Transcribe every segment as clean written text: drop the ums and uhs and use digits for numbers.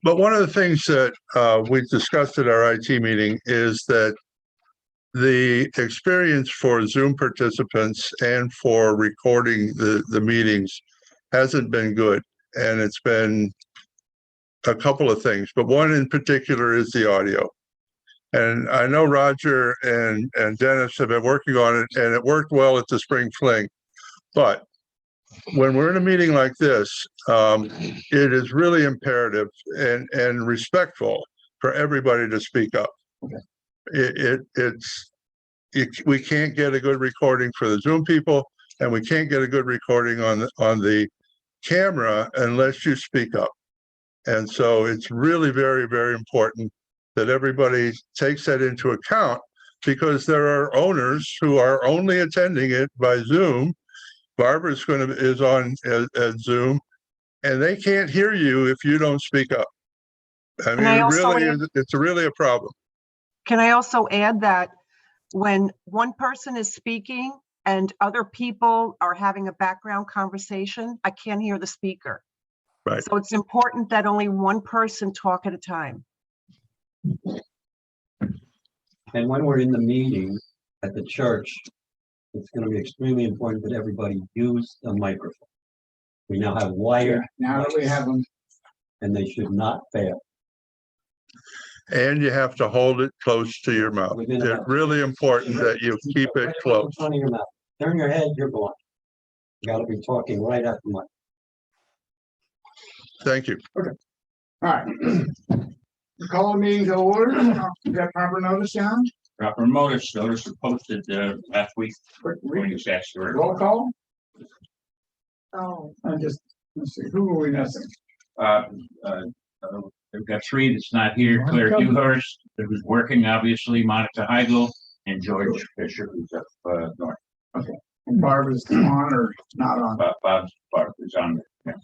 But one of the things that we discussed at our IT meeting is that the experience for Zoom participants and for recording the meetings hasn't been good. And it's been a couple of things, but one in particular is the audio. And I know Roger and Dennis have been working on it, and it worked well at the spring fling. But when we're in a meeting like this, it is really imperative and respectful for everybody to speak up. Okay. We can't get a good recording for the Zoom people, and we can't get a good recording on the camera unless you speak up. And so it's really very, very important that everybody takes that into account, because there are owners who are only attending it by Zoom. Barbara is on at Zoom, and they can't hear you if you don't speak up. I mean, it's really a problem. Can I also add that when one person is speaking and other people are having a background conversation, I can't hear the speaker. Right. So it's important that only one person talk at a time. And when we're in the meeting at the church, it's going to be extremely important that everybody use a microphone. We now have wired. Now that we have them, and they should not fail. And you have to hold it close to your mouth. It's really important that you keep it close. In front of your mouth. Turn your head, you're blind. You got to be talking right at the mic. Thank you. okay. All right. We call the meeting to order. You got proper notice, John? Proper notice was posted last week. Roll call? Oh. Let's see, who are we missing? We've got three that's not here. Claire Dewhurst, who's working, obviously, Monica Heigl, and George Fisher, who's up north. Okay. And Barbara's on or not on? Barbara's on there.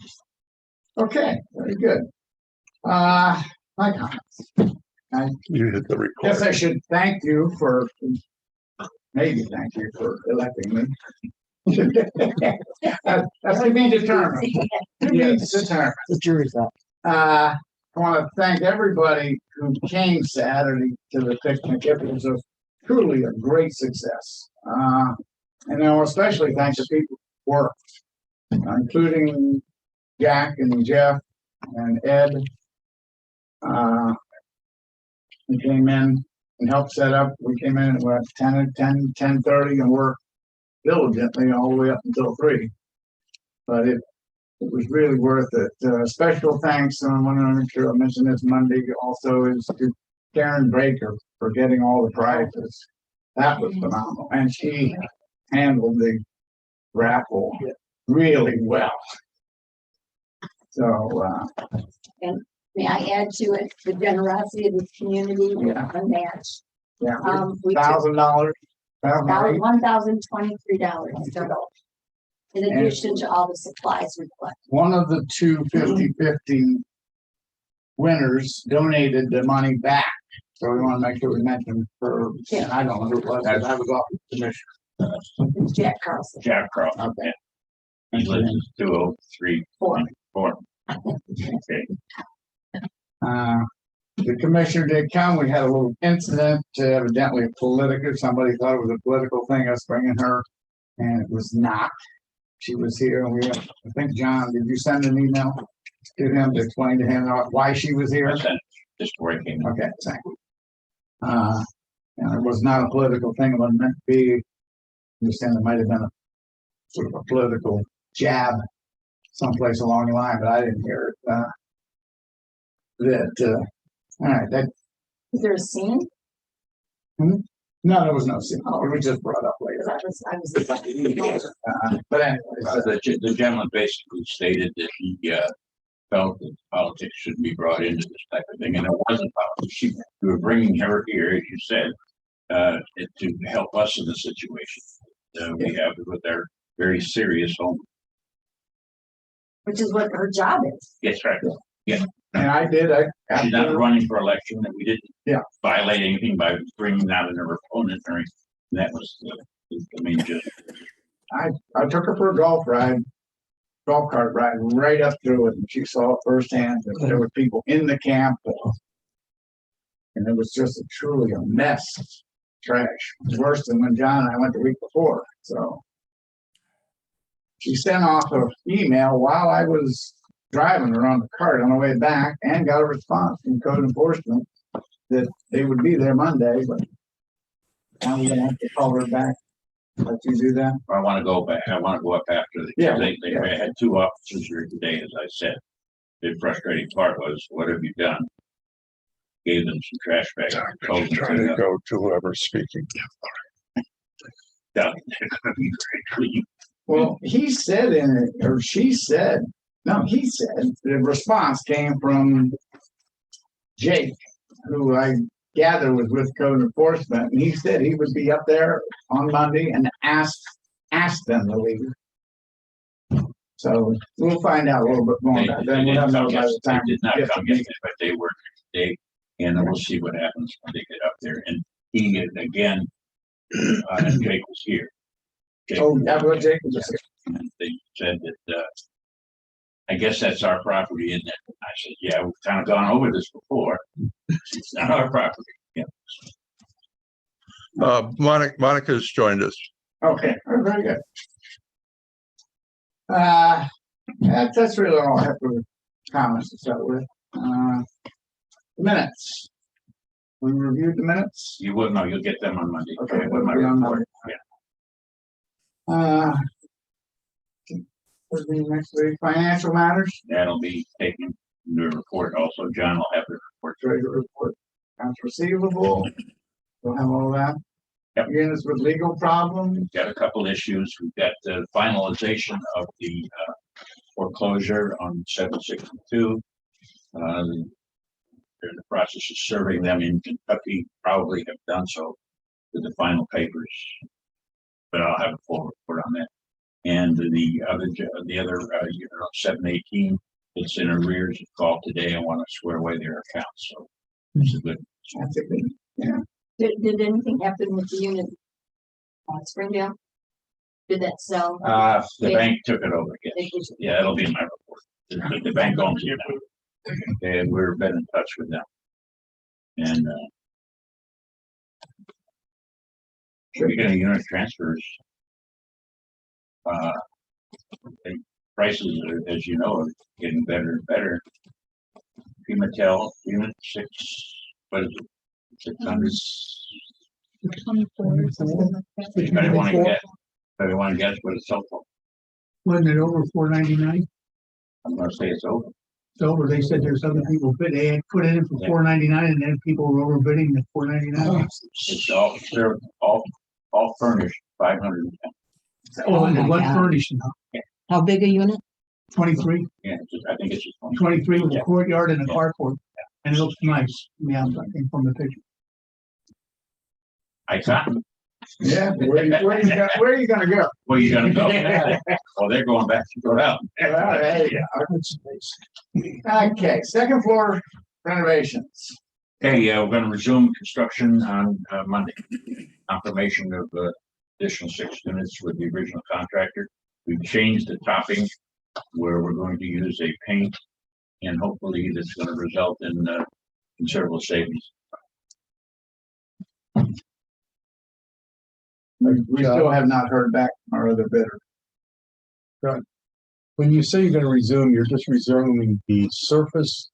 Okay, very good. My comments. You hit the record. Yes, I should thank you for, maybe thank you for electing me. That's to be determined. Yes, determined. The jury's out. I want to thank everybody who came Saturday to the picnic. It was truly a great success. And I especially thank the people who worked, including Jack and Jeff and Ed. We came in and helped set up. We came in at 10:30 and worked diligently all the way up until 3. But it was really worth it. Special thanks, and I want to make sure I mention this Monday also, is to Karen Baker for getting all the prizes. That was phenomenal. And she handled the raffle really well. So, and may I add to it the generosity of the community, unmatched. yeah, We $1,000. $1,023 total. In addition to all the supplies we collected. One of the two 50-50 winners donated the money back. So we want to make sure we mention her. Yeah, I don't know who it was. I was off the commission. Jack Carlson. Jack Carlson. Okay. He lives in 203-4. Okay. The commissioner did come. We had a little incident, evidently political. Somebody thought it was a political thing, us bringing her, and it was not. She was here. And I think, John, did you send an email to him to explain to him why she was here? Just working. Okay, thank you. And it was not a political thing. It wasn't meant to be. I understand it might have been a sort of a political jab someplace along the line, but I didn't hear it. All right. That, Is there a scene? no, there was no scene. We just brought up later. But anyway, The gentleman basically stated that he felt that politics shouldn't be brought into this type of thing, and it wasn't politics. We were bringing her here, as you said, to help us in the situation we have with our very serious home. Which is what her job is. Yes, right. Yeah. and I did. She's not running for election, and we didn't violate anything by bringing out another opponent or anything. That was the main gist. I took her for a golf ride golf cart ride right up through it, and she saw it firsthand, that there were people in the camp. And it was just truly a mess, trash, worse than when John and I went the week before, so. She sent off an email while I was driving her on the cart on the way back, and got a response from code enforcement that they would be there Monday, but now we're gonna have to call her back. Let you do that? I want to go back. I want to go up after the. Yeah. They had two officers here today, as I said. The frustrating part was, what have you done? Gave them some trash bags. Told them Trying to go to whoever's speaking. they're gonna be very clean. Well, he said in it, or she said, no, he said the response came from Jake, who I gather was with code enforcement, and he said he would be up there on Monday and ask them to leave. So we'll find out a little bit more. They about that. We'll have to know by the time did not we get come to yesterday, but they were today, and we'll see what happens when they get up there. And he again, Jake was here. Jake Oh, yeah, well, Jake was just and they said that, I guess that's our property, isn't it? I said, yeah, we've kind of gone over this before. It's not our property. Yeah. Monica's joined us. okay, very good. That's really all I have for comments to start with. Minutes. We reviewed the minutes. You will know, you'll get them on Monday. Okay, With my we'll be on report. Monday. What's the next week? Financial matters, That'll be taken in the report also. John will have the report. treasurer report, accounts receivable. We'll have all that. Yep. Units with legal problems. Got a couple issues. We've got the finalization of the foreclosure on 762. They're in the process of serving them in Kentucky, probably have done so with the final papers. But I'll have a full report on that. And the other unit on 718, it's in arrears. Called today. I want to square away their accounts. So it's a good. That's a good, yeah. Did anything happen with the unit? Springdale? Did that sell? The bank took it over. Yes. It was- Yeah, it'll be in my report. The bank owns it now. And we've been in touch with them. And we're getting unit transfers. And prices are, as you know, are getting better and better. Pimatel unit 6, what is it? 600. Anybody want to guess? Anybody want to guess what it's sold for? Wasn't it over $4.99? I'm going to say it's over. It's over. They said there's other people bid. They had put it in for Yeah. $4.99 and then people were overbidding the $4.99. It's all served, all furnished 510. Oh, and it was God. furnished, How big a unit? 23, Yeah, I think it's just 23 with Yeah. a courtyard and a Yeah. carport. And it looks nice. Yeah, I think from the picture. I thought, Yeah, where are you gonna go? where are you gonna go? Well, they're going back to go out. Well, there you go. Okay, second floor renovations. Hey, we're gonna resume construction on Monday. Confirmation of additional 6 units with the original contractor. We've changed the topping where we're going to use a paint, and hopefully that's gonna result in considerable savings. We still have not heard back from our other bidder. When you say you're gonna resume, you're just resuming the surface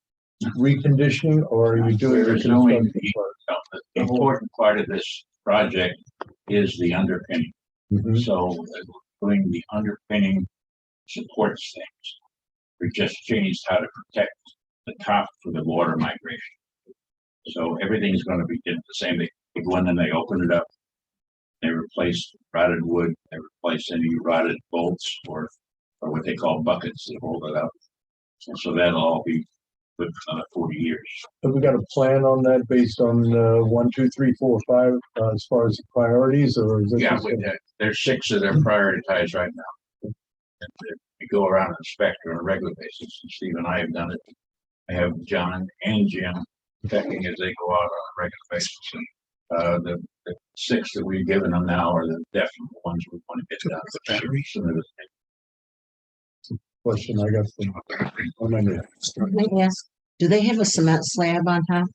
reconditioning, or are you doing We're the resuming construction part? the important part of this project is the underpinning. Mhm. So doing the underpinning supports things. We just changed how to protect the top for the water migration. So everything's gonna be the same. They go in and they open it up. They replace rotted wood, they replace any rotted bolts or what they call buckets that hold it up. And so that'll all be good for another 40 years. Have we got a plan on that based on 1, 2, 3, 4, 5 as far as priorities, or is it? Yeah, just with that, there's 6 that are prioritized right now. And we go around and inspect on a regular basis, and Steve and I have done it. I have John and Jim checking as they go out on a regular basis. And the 6 that we've given them now are the definite ones we want to get done. Sooner than later. question I got from. on my note. Let me ask, do they have a cement slab on top?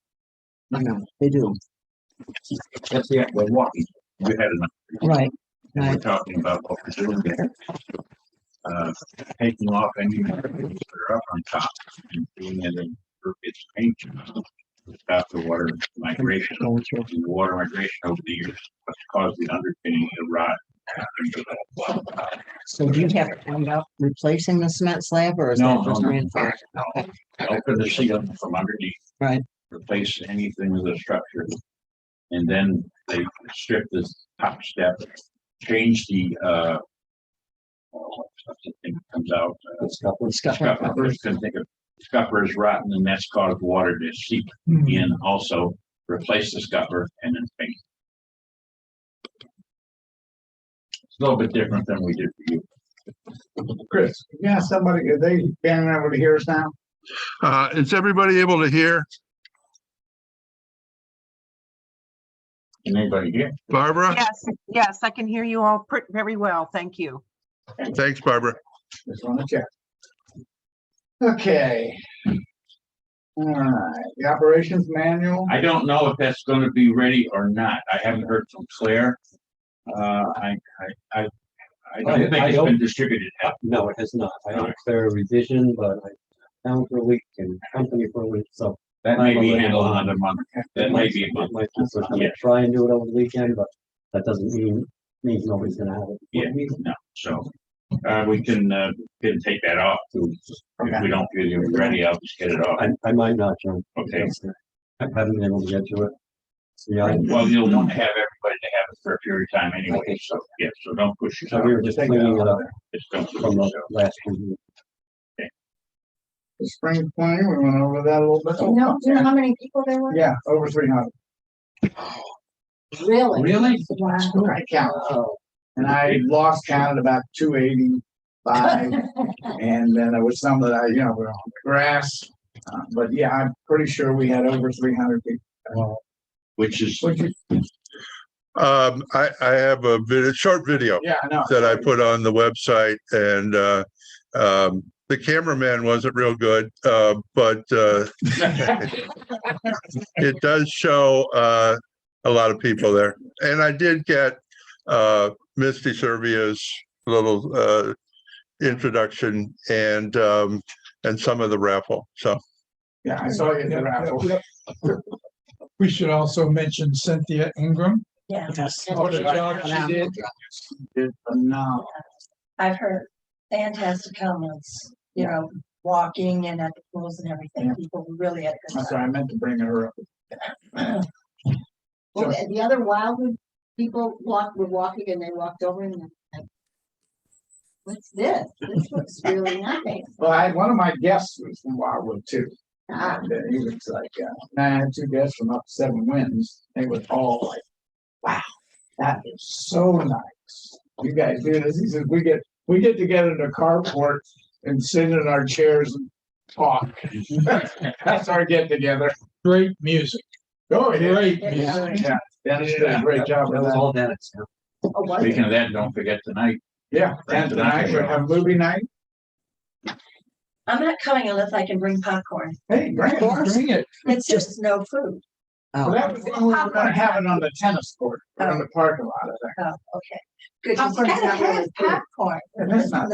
No, they do. That's the, we're walking. We had enough. Right, And we're right. talking about what we're doing there. Taking off any that are up on top and doing it in its paint. Stop the water migration, Going through. and the water migration over the years, what's caused the underpinning to rot. So do you have to end up replacing the cement slab or is No, that just no, no. reinforced? Okay, Open the seal from underneath. right. Replace anything with a structure. And then they strip this top step, change the, what's the thing that comes out? Scupper. Scupper. I couldn't think of, scupper is rotten and that's caused water to seep in also. Replace the scupper and then paint. It's a little bit different than we did for you. Chris, yeah, somebody, are they banning over to hear us now? Is everybody able to hear? Can anybody hear? Barbara? Yes, yes, I can hear you all very well. Thank you. Thanks, Barbara. Just want to check. Okay. All right, the operations manual. I don't know if that's gonna be ready or not. I haven't heard from Claire. I don't think it's been distributed. No, it has not. I have a revision, but I down for a week and company for a week, so. That may be I'm a little handled behind. another month. That may be a month. Might just Yeah. try and do it over the weekend, but that doesn't means nobody's gonna have it. Yeah, no, so, we can take that off too. If we don't feel you're ready, I'll just get it off. I might not, John. Okay. I haven't been able to get to it. Yeah, Well, you'll want to have everybody to have it for a period of time anyway, so, yeah, so don't push so yourself. we were just cleaning it up Just don't push from the yourself. last review. The spring cleaning, we went over that a little bit. Do you know how many people there were? Yeah, over 300. Really? Really? Wow. I count. And I lost count at about 285. And then there was some that I, were on the grass. But yeah, I'm pretty sure we had over 300 people. Which is, I have a short video Yeah, I know. that I put on the website and the cameraman wasn't real good, but it does show a lot of people there. And I did get Misty Servia's little introduction and some of the raffle. So Yeah, I saw you in the raffle. We should also mention Cynthia Ingram. Yeah. What a job she did. Did phenomenal. I've heard fantastic comments, walking and at the pools and everything. Yeah. People really had a good I'm sorry, I meant to bring her up. Well, the other Wildwood people were walking and they walked over and like, what's this? This looks really nice. Well, one of my guests was from Wildwood too. Ah, And he was like, I had two guests from up Seven Winds. They were all like, wow, that is so nice. You guys do this. He says, we get together in a carport and sit in our chairs and talk. That's our get together. Great music. Oh, yeah. Great Yeah. music. Yeah, Dennis did a great job That with was that. all Dennis. Yeah. oh, was speaking it? of that, don't forget tonight. Yeah, and tonight we have movie night. I'm not coming unless I can bring popcorn. Hey, bring it. Bring it. It's just no food. Well, Oh, that was when we were gonna have it on the tennis court, or in the parking lot, I think. Oh, okay. Good. Popcorn's not really food. Popcorn. It's not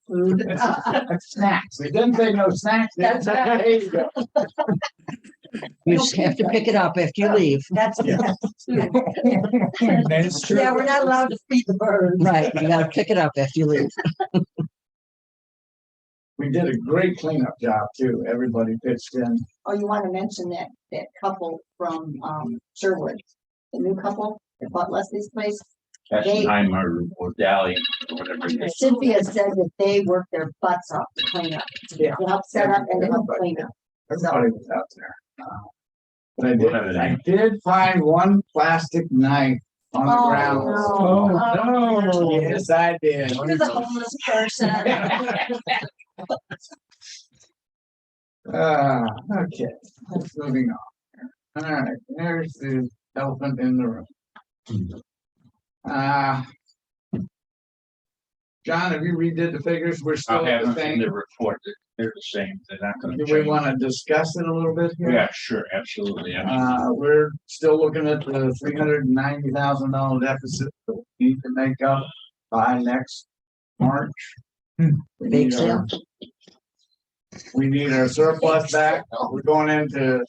food. It's not food. It's snacks. They didn't say no snacks. They That's said, right. there you go. you just have to pick it up after you leave. That's true. That's true. Yeah, we're not allowed to feed the birds. Right, you gotta pick it up after you leave. We did a great cleanup job too. Everybody pitched in. Oh, you want to mention that couple from Sherwood, the new couple that bought Leslie's place? Essenheimer or Dally, or whatever it is. Cynthia said that they worked their butts off to clean up. Yeah. To help set up and to help clean up. Everybody was out there. But I did find one plastic knife on the ground. Oh, no. Yes, I did. You're the homeless person. Okay, let's moving on. All right, there's the elephant in the room. John, have you redid the figures? We're still I'll at have the them in the same. report. They're the same. They're not gonna Do we change. want to discuss it a little bit here? Yeah, sure, absolutely. We're still looking at the $390,000 deficit that we need to make up by next March. We Big need our- We need our surplus back. We're going into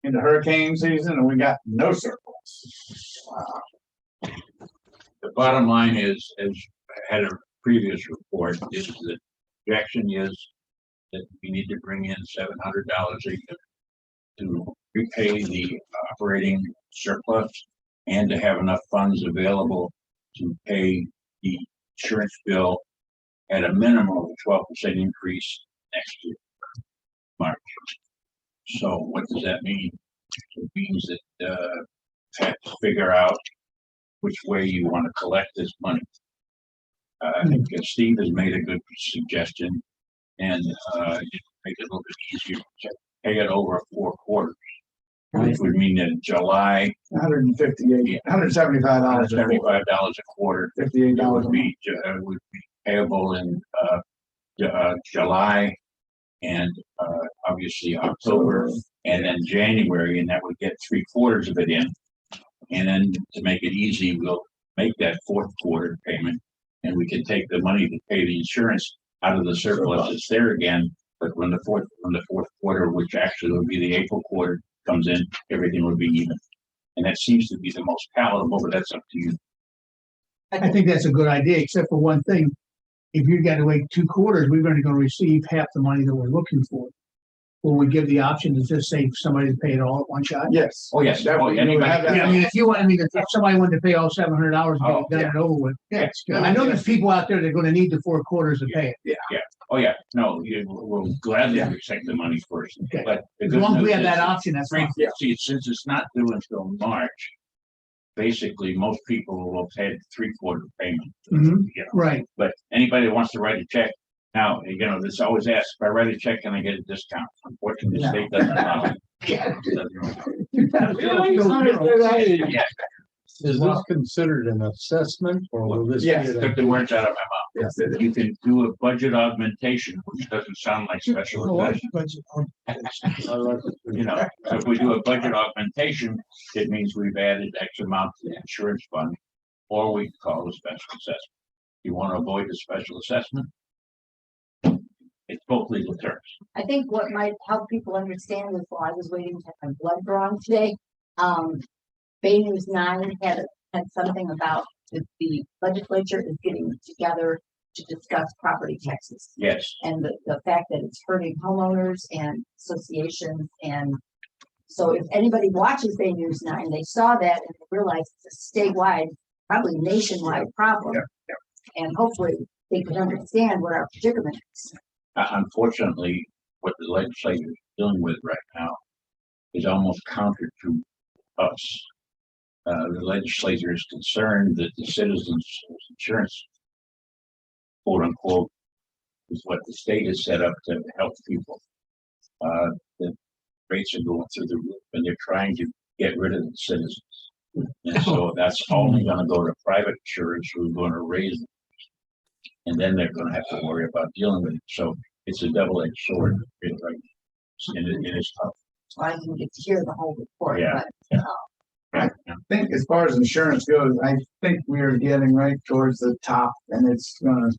hurricane season and we got no surplus. The bottom line is, as I had a previous report, is that projection is that we need to bring in $700 a year to repay the operating surplus and to have enough funds available to pay the insurance bill at a minimum of 12% increase next year, March. So what does that mean? It means that have to figure out which way you want to collect this money. I think Steve has made a good suggestion, and make it a little bit easier to pay it over 4 quarters, which would mean that in July, $158, $175. $75 a quarter $58. would be payable in July and obviously October and then January, and that would get 3/4 of it in. And then to make it easy, we'll make that 4th quarter payment, and we can take the money to pay the insurance out of the surplus that's there again. But when the fourth quarter, which actually would be the April quarter, comes in, everything would be even. And that seems to be the most palatable, but that's up to you. I think that's a good idea, except for one thing. If you got to wait 2 quarters, we're going to receive half the money that we're looking for. Will we give the option to just say somebody to pay it all at one shot? Yes. Oh, yes. That Oh, we anybody would have can Yeah, I that. mean, if somebody wanted to pay all $700 and get it done and over with. Yeah. I know there's people out there that are going to need the 4 quarters to pay it. Oh, yeah, no, we'll gladly accept the money first, Okay. but. the As good long as we news have that is option, that's fine. See, since it's not due until March, basically, most people will pay 3/4 payment. Mhm. You know, Right. but anybody that wants to write a check, now, you know, this always asks, if I write a check, can I get a discount? Unfortunately, the state doesn't allow it. Yeah, Is this considered an assessment or will this? be Yes, an- took the words out of my mouth. Yes, it is. You can do a budget augmentation, which doesn't sound like special assessment. I like it. You know, so if we do a budget augmentation, it means we've added X amount to the insurance fund, or we call it a special assessment. You want to avoid the special assessment? It's both legal terms. I think what might help people understand is while I was waiting to have my blood drawn today, Bay News 9 had something about the legislature is getting together to discuss property taxes. Yes, And the fact that it's hurting homeowners and associations. And so if anybody watches Bay News 9, they saw that and they realized it's a statewide, probably nationwide problem. And hopefully they can understand what our predicament is. unfortunately, what the legislature is dealing with right now is almost counter to us. The legislature is concerned that the citizens' insurance, quote unquote, is what the state has set up to help people. The rates are going through the roof and they're trying to get rid of the citizens. And so that's only gonna go to private insurers who are gonna raise them. And then they're gonna have to worry about dealing with it. So it's a double-edged sword, really, right? And it is tough. So I didn't get to hear the whole report, Yeah. but I think as far as insurance goes, I think we are getting right towards the top and it's gonna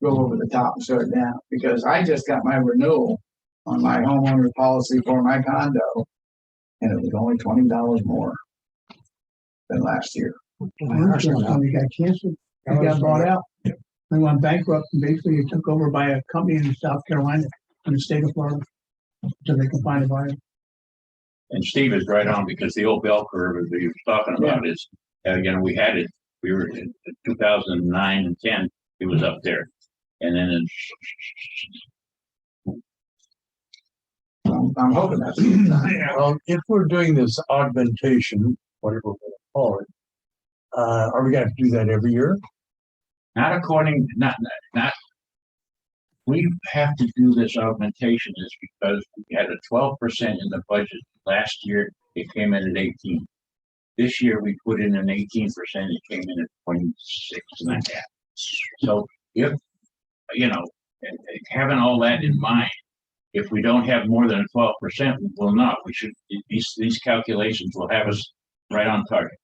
go over the top and start down, because I just got my renewal on my homeowner policy for my condo. And it was only $20 more than last year. My insurance company got canceled. It got bought out. They went bankrupt and basically it took over by a company in South Carolina, in the state of Florida. So they can find a buyer. And Steve is right on, because the old bell curve that he was talking about is, we were in 2009 and 10, it was up there. And then I'm hoping that's. Well, if we're doing this augmentation, whatever we're gonna call it, are we gonna have to do that every year? not, we have to do this augmentation is because we had a 12% in the budget last year, it came in at 18. This year we put in an 18%, it came in at 26.5. So if, you know, having all that in mind, if we don't have more than 12%, we will not. We should, these calculations will have us right on target.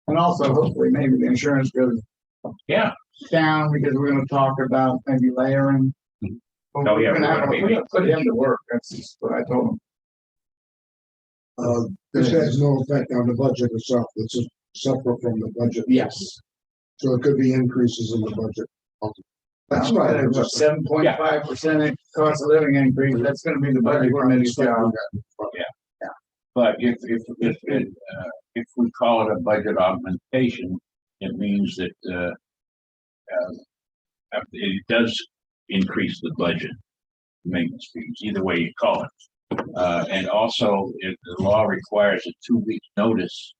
And also hopefully maybe the insurance goes Yeah, down because we're gonna talk about maybe layering. Oh, yeah, We're gonna put him to work. That's just what I told him. This has no effect on the budget itself. It's just separate from the budget. Yes. So it could be increases in the budget. That's right. It was 7.5% cost of living increase. That's gonna be the budget committee's job. but if we call it a budget augmentation, it means that it does increase the budget maintenance fees, either way you call it. And also, if the law requires a 2-week notice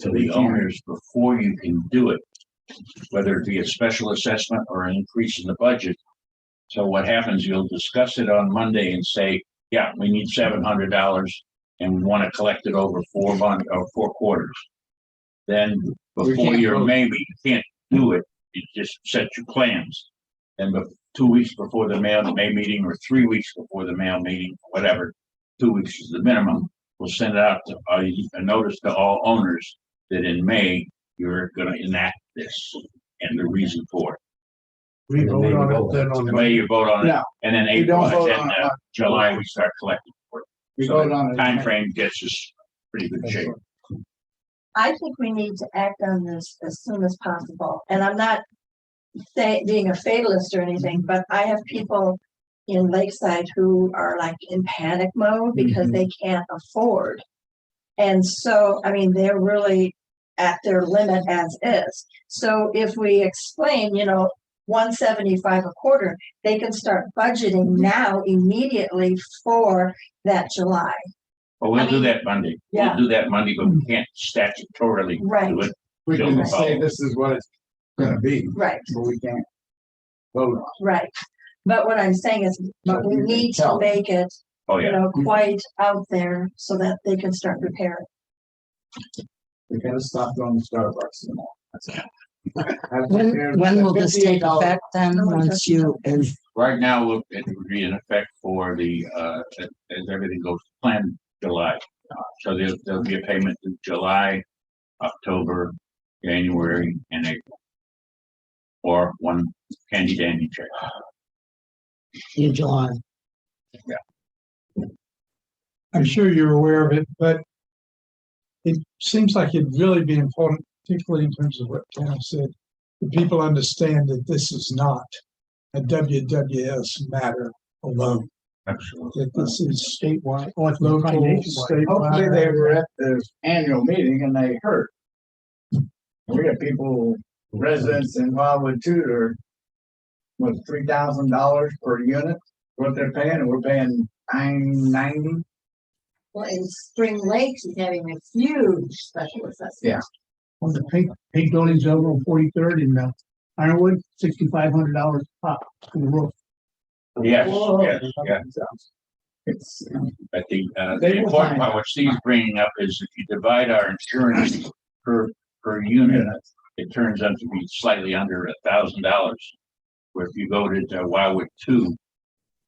to the owners before you can do it, whether it be a special assessment or an increase in the budget. So what happens, you'll discuss it on Monday and say, yeah, we need $700 and we want to collect it over 4 quarters. Then before you're maybe, you can't do it, you just set your plans. And 2 weeks before the May meeting, or 3 weeks before the May meeting, whatever, 2 weeks is the minimum, we'll send out a notice to all owners that in May, you're gonna enact this and the reason for it. We vote on it then on In May, you vote on it, No, and then we April, don't vote and on then it. July, we start collecting for it. We So vote the on it. time frame gets us pretty good shape. I think we need to act on this as soon as possible. And I'm not being a fatalist or anything, but I have people in Lakeside who are like in panic mode because they can't afford. And so, I mean, they're really at their limit as is. So if we explain, you know, 175 a quarter, they can start budgeting now immediately for that July. Well, we'll I do mean, that Monday. yeah. We'll do that Monday, but we can't statutorily Right. do it. We Don't can say follow. this is what it's gonna be, Right, but we can't vote on right. But what I'm saying is, but we need to make it, Oh, you yeah. know, quite out there so that they can start preparing. it. We gotta stop going to Starbucks anymore. That's it. When will this take $58. effect then, once you, and Right now, it would be in effect for the, as everything goes to plan, July. So there'll be a payment in July, October, January, and April. Or one handy dandy check. in July? I'm sure you're aware of it, but it seems like it'd really be important, particularly in terms of what Ken said, that people understand that this is not a WWS matter alone, Absolutely. that this is statewide, or local, Hopefully they statewide. were at the annual meeting and they heard. We got people, residents in Wildwood too, that are what, $3,000 per unit, what they're paying, and we're paying $990. Well, in Spring Lakes is having a huge special assessment. Yeah. On the pink buildings over on 43rd in Ironwood, $6,500 pop for the roof. Yes, Whoa. yes, yeah. It's, But the They will important find part, out. what Steve's bringing up is if you divide our insurance per unit, it turns out to be slightly under $1,000. Where if you go to Wildwood 2,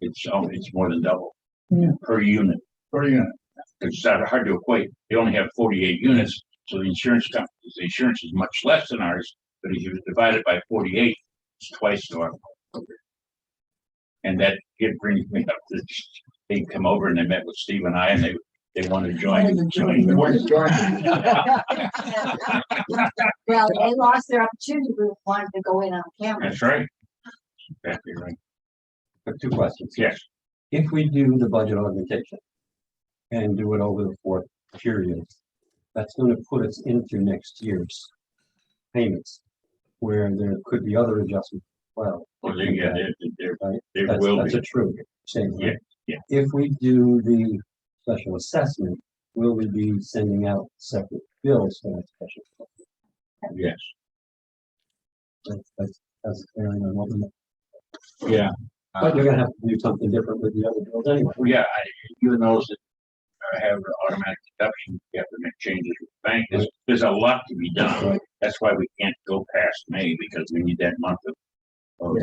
it's more than double Yeah. per unit. per unit. It's hard to equate. They only have 48 units, so the insurance is much less than ours. But if you divide it by 48, it's twice the amount. And that it brings me up to they come over and they met with Steve and I, and they want to join. They want to join. Well, they lost their opportunity, we wanted to go in on camera. That's right. Exactly right. But 2 questions. Yes. If we do the budget augmentation and do it over the 4th period, that's gonna put us into next year's payments, where there could be other adjustments. Well, Well, there that's, will that's be. a true thing. Yeah, yeah. If we do the special assessment, will we be sending out separate bills for that special assessment? Yes. That's clearing on what we- Yeah. But you're gonna have to do something different with the other bills anyway. Yeah, you knows that have an automatic deduction. You have to make changes with the bank. There's a lot to be done. That's why we can't go past May, because we need that month of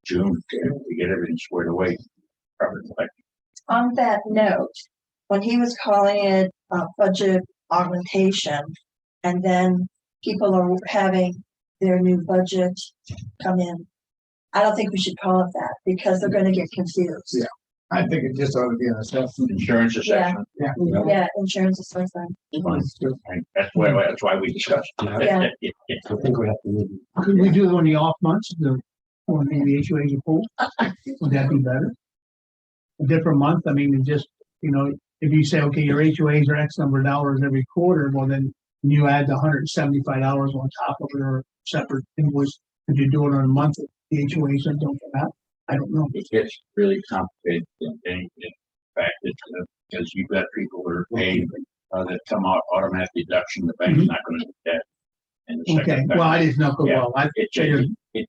June to get everything squared away. Properly. On that note, when he was calling it budget augmentation, and then people are having their new budget come in, I don't think we should call it that, because they're gonna get confused. Yeah. I think it just ought to be an assessment. Insurance assessment. Yeah, insurance assessment. And that's why we discussed. Yeah. I think we have to move. Could we do it on the off months, when the HOAs are full? Would that be better? A different month, I mean, it just, if you say, okay, your HOAs are X number of dollars every quarter, well, then you add the $175 on top of it, or separate invoice. Could you do it on a month if the HOAs don't come out? I don't know. It gets really complicated. In fact, it's because you've got people who are paid that come out automatic deduction. The bank's not going to do that. And the Okay, second well, I didn't know, Yeah. well, I figured, if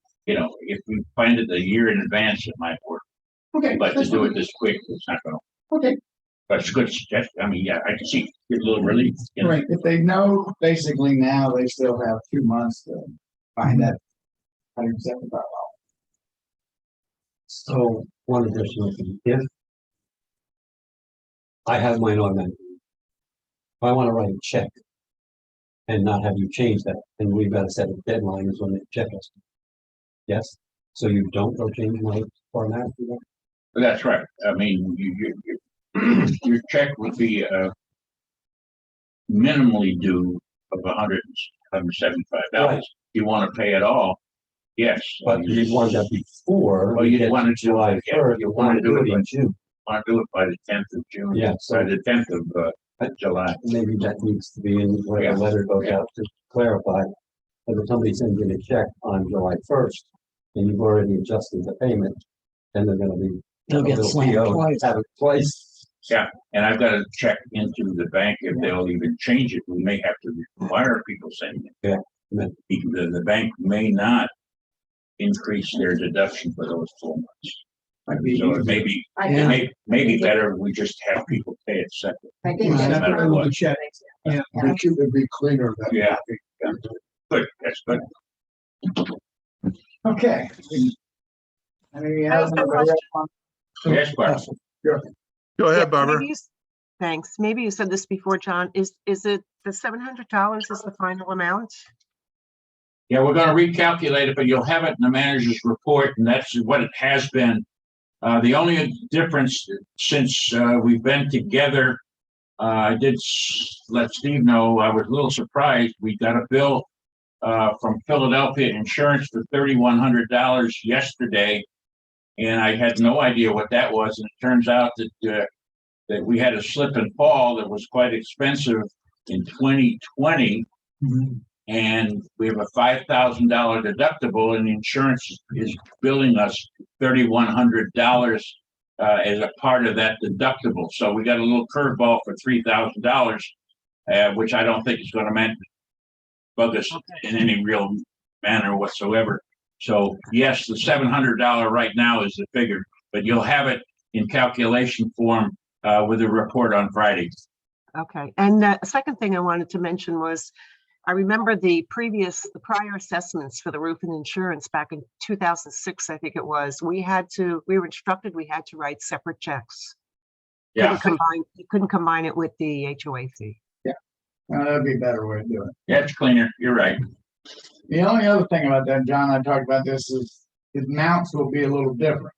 we find it a year in advance, it might work. okay. But to that's do fine. it this quick, it's not going to. Okay, But it's a good suggestion. I mean, yeah, I can see get a little relief. right. If they know, basically now they still have 2 months to find that $175. So one additional thing, if I have mine automatic, if I want to write a check and not have you change that, then we've got to set a deadline is when the check is. Yes, so you don't go change my automatic. That's right. I mean, your check would be minimally due of $175. You want to pay it all? Yes. But you want that before. Well, you want to do July it. first. You want to do it in June. Want to do it by the 10th of June. Yeah, By so the 10th of July. maybe that needs to be in where Yeah. the letter goes out to clarify. But if somebody sends you a check on July 1st and you've already adjusted the payment, then they're gonna be. They'll get slammed twice. Have it twice. Yeah, and I've got to check into the bank if they'll even change it. We may have to require people sending it. Yeah. The bank may not increase their deduction for those 4 months. So it may be, I it think, may be better if we just have people pay it separate. I think Right, no that's matter I what. would check. Yeah. It'd be cleaner than. Yeah. Good, that's good. Okay. Any I have a question. Yes, Barbara. Go Yeah, ahead, Barbara. Thanks. Maybe you said this before, John. Is it the $700 is the final amount? Yeah, we're gonna recalculate it, but you'll have it in the manager's report, and that's what it has been. The only difference since we've been together, I did let Steve know, I was a little surprised. We got a bill from Philadelphia Insurance for $3,100 yesterday, and I had no idea what that was. And it turns out that we had a slip and fall that was quite expensive in 2020. And we have a $5,000 deductible, and the insurance is billing us $3,100 as a part of that deductible. So we got a little curveball for $3,000, which I don't think is going to bug us in any real manner whatsoever. So yes, the $700 right now is the figure, but you'll have it in calculation form with a report on Friday. Okay. And the second thing I wanted to mention was, I remember the prior assessments for the roof and insurance back in 2006, I think it was. We were instructed we had to write separate checks. Yeah, You couldn't combine it with the HOA fee. That'd be a better way to do it. yeah, it's cleaner. You're right. The only other thing about that, John, I talked about this, is the amounts will be a little different.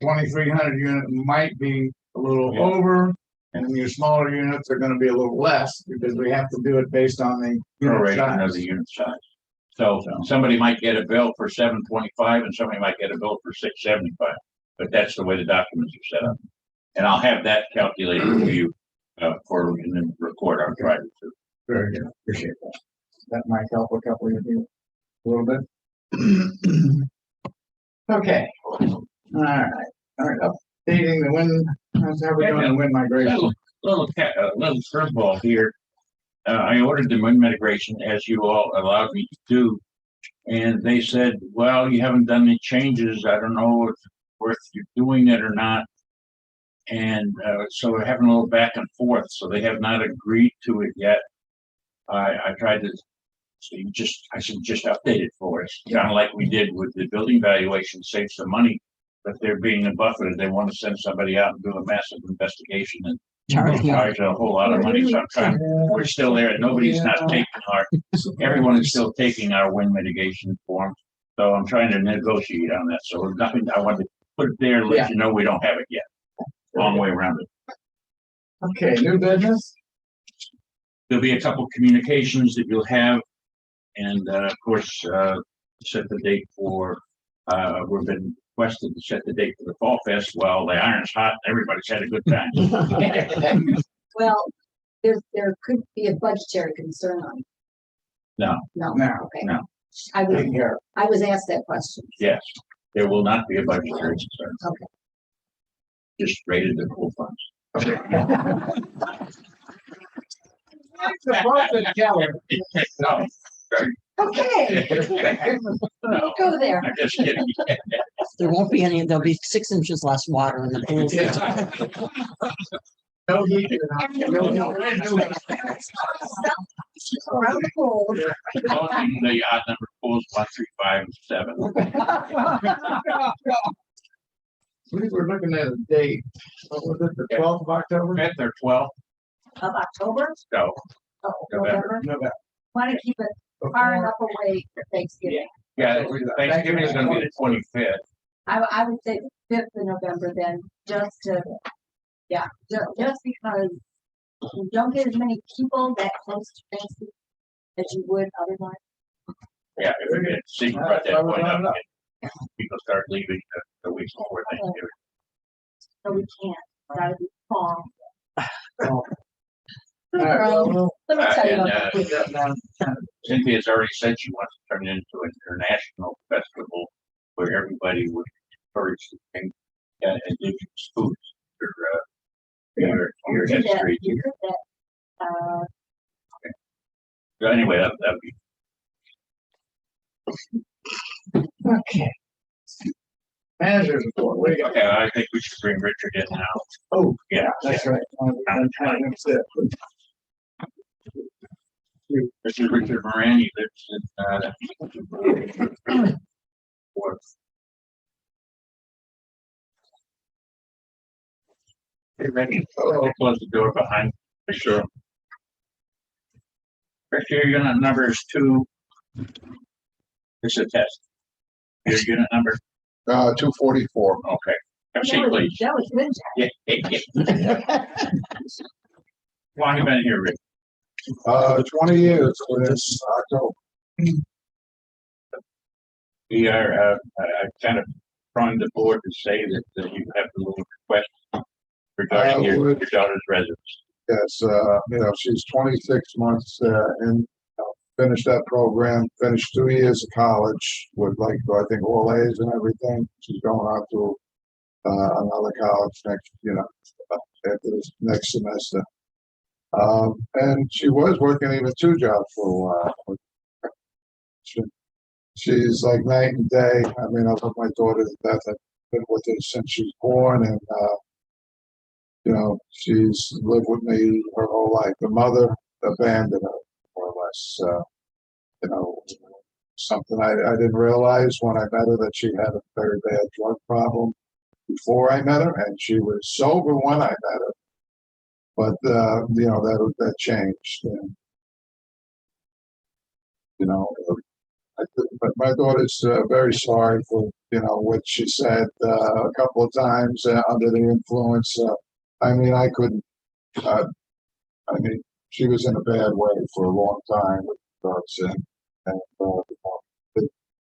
2,300 unit might be a little Yeah. over, and your smaller units are gonna be a little less, because we have to do it based on the unit Proration of size. the unit size. So somebody might get a bill for $725 and somebody might get a bill for $675, but that's the way the documents are set up. And I'll have that calculated for you in the report on Friday too. Very good, appreciate that. That might help a couple of you a little bit. Okay, all right, updating the wind, how we doing in wind migration? Little curveball here. I ordered the wind mitigation as you all allowed me to do. And they said, well, you haven't done any changes. I don't know if it's worth you doing it or not. And so we're having a little back and forth, so they have not agreed to it yet. I tried to, I should just update it for us, kind of like we did with the building valuation, save some money. But they're being a buffer, they want to send somebody out and do a massive investigation and charge a whole lot of money. So I'm trying, we're still there, nobody's not taking everyone is still taking our wind mitigation form. So I'm trying to negotiate on that, so nothing, I wanted to put it there, let you know we don't have it yet. Long way around it. Okay, new business? There'll be a couple communications that you'll have. And of course, set the date for, we've been requested to set the date for the Fall Fest. Well, the iron's hot, everybody's had a good time. Well, there could be a budgetary concern on it. No, No, No. okay. No. I was, Take care. I was asked that question. yes, there will not be a budgetary concern. Okay. Just rated the pool funds. No, Okay, no, go there. I'm just kidding. There won't be any, there'll be 6 inches less water in the pool. No heat. Around the pool. The odd number pools 1, 3, 5, and 7. We were looking at a date, what was it, the 12th of October? 5th or 12th, Of October? go. Oh, November. November. Want to keep it far enough away for Thanksgiving. Yeah, Thanksgiving is gonna be the 25th. I would say the 5th of November then, just to, yeah, just because you don't get as many people that close to Thanksgiving as you would otherwise. Yeah, if we get see right that point up, people start leaving the week before Thanksgiving. So we can't, gotta be calm. All right, well, Let me tell you And, about put that down. Cynthia's already said she wants to turn it into an international festival where everybody would encourage to bring indigenous foods for your You did that, history. you did that. So anyway, that'd be Okay. Managers report, what do you got? okay. I think we should bring Richard in now. Oh, Yeah, that's right. That's it. this is Richard Moran. He lives in Hey, ready? Close the door behind. Sure. Richard, your unit number is 2. It's a test. Your unit number. 244. Okay. Have a seat, That please. was good, Jack. Yeah. How long you been here, Rick? 20 years for this October. We are, I kind of prone the board to say that you have a little request regarding your daughter's residence. Yes, she's 26 months and finished that program, finished 2 years of college with I think all A's and everything. She's going on to another college after this next semester. And she was working even 2 jobs for a while. She's like night and day. I mean, I love my daughter to death. I've been with her since she was born, and she's lived with me her whole life. The mother abandoned her, more or less. Something I didn't realize when I met her, that she had a very bad drug problem before I met her, and she was sober when I met her. But that changed, and but my daughter's very sorry for what she said a couple of times under the influence. I mean, I couldn't. She was in a bad way for a long time with drugs, and did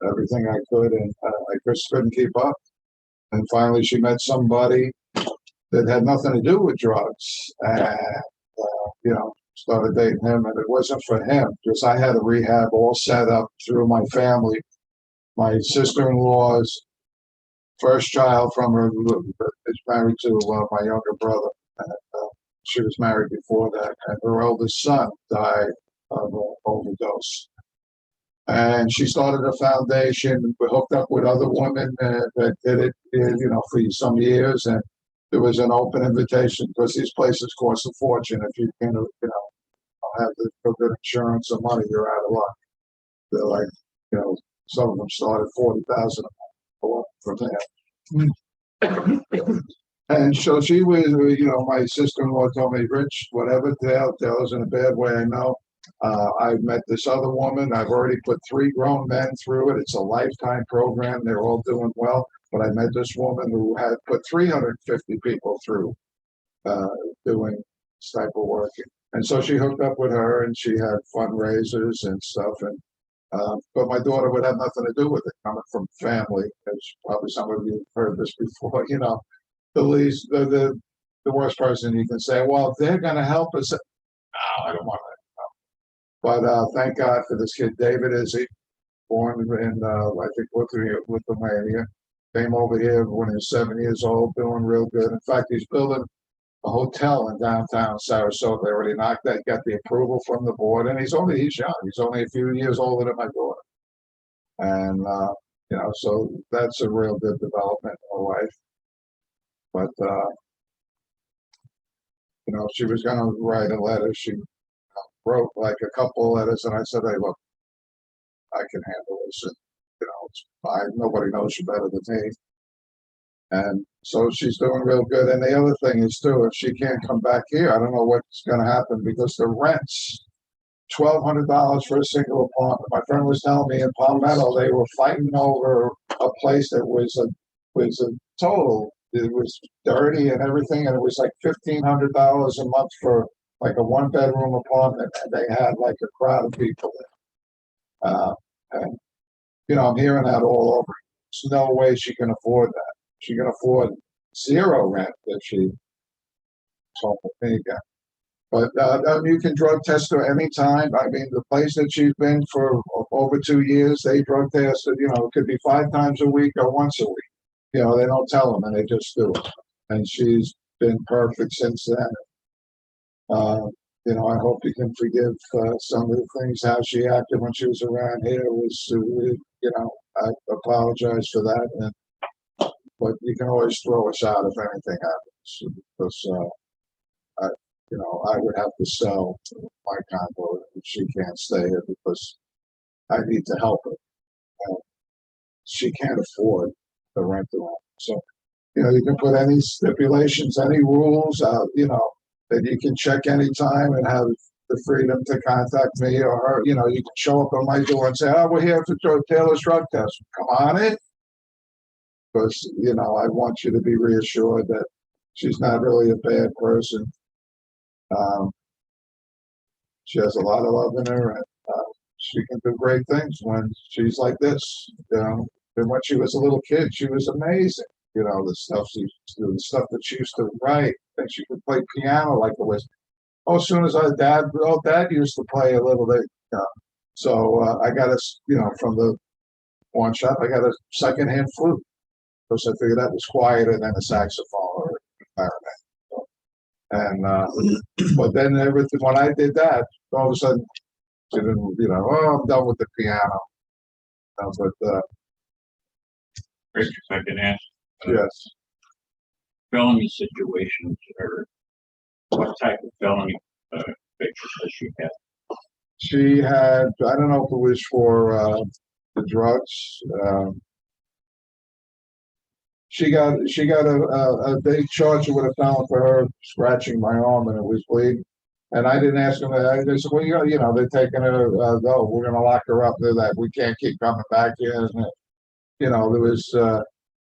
everything I could, and I just couldn't keep up. And finally, she met somebody that had nothing to do with drugs, and started dating him. And it wasn't for him, because I had a rehab all set up through my family. My sister-in-law's first child from her is married to my younger brother. And, she was married before that, and her oldest son died of an overdose. And she started a foundation. We hooked up with other women that did it, for some years, and there was an open invitation, because these places cost a fortune. If you can, have the good insurance or money, you're out of luck. They're like, some of them start at 40,000 from there. And so she was, my sister-in-law told me, Rich, whatever Dale's in a bad way, I know. I've met this other woman. I've already put 3 grown men through it. It's a lifetime program. They're all doing well. But I met this woman who had put 350 people through doing this type of work. And so she hooked up with her, and she had fundraisers and stuff. And but my daughter would have nothing to do with it, coming from family. As probably some of you have heard this before. The worst person you can say, well, they're going to help us. No, I don't want that. But thank God for this kid, David Izzy, born in I think Lithuania. Came over here when he was 7 years old, doing real good. In fact, he's building a hotel in downtown Sarasota. They already got the approval from the board, and he's young. He's only a few years older than my daughter. And, so that's a real good development in her life. But, she was going to write a letter. She wrote like a couple letters, and I said, hey, look, I can handle this. And, it's fine. Nobody knows you better than me. And so she's doing real good. And the other thing is too, if she can't come back here, I don't know what's going to happen, because the rent's $1,200 for a single apartment. My friend was telling me in Palmetto they were fighting over a place that was a total. It was dirty and everything, and it was like $1,500 a month for like a 1-bedroom apartment, and they had like a crowd of people there. And I'm hearing that all over. There's no way she can afford that. She can afford 0 rent if she talk with me again. But you can drug test her anytime. I mean, the place that she's been for over 2 years, they drug test her, it could be 5 times a week or once a week. They don't tell them, and they just do it. And she's been perfect since then. I hope you can forgive some of the things, how she acted when she was around here. I apologize for that. But you can always throw us out if anything happens, because I would have to sell my condo if she can't stay here, because I need to help her. She can't afford the rent around. So, you can put any stipulations, any rules out, that you can check anytime and have the freedom to contact me or her. You can show up on my door and say, oh, we're here for Taylor's drug test. Come on in. Because, I want you to be reassured that she's not really a bad person. She has a lot of love in her, and she can do great things when she's like this. And when she was a little kid, she was amazing. The stuff she used to do, the stuff that she used to write, and she could play piano like it was. As soon as dad used to play a little bit. So I got from the pawn shop, I got a secondhand flute, because I figured that was quieter than a saxophone or a clarinet. And but then everything, when I did that, all of a sudden she didn't, I'm done with the piano. But Rich, if I can ask, yes, felony situations, or what type of felony convictions does she have? she had, I don't know if it was for the drugs. She got they charged her with a felony for her scratching my arm, and it was bleeding. And I didn't ask them. I said, well, they're taking her. No, we're going to lock her up. They're that we can't keep coming back here. And, there was,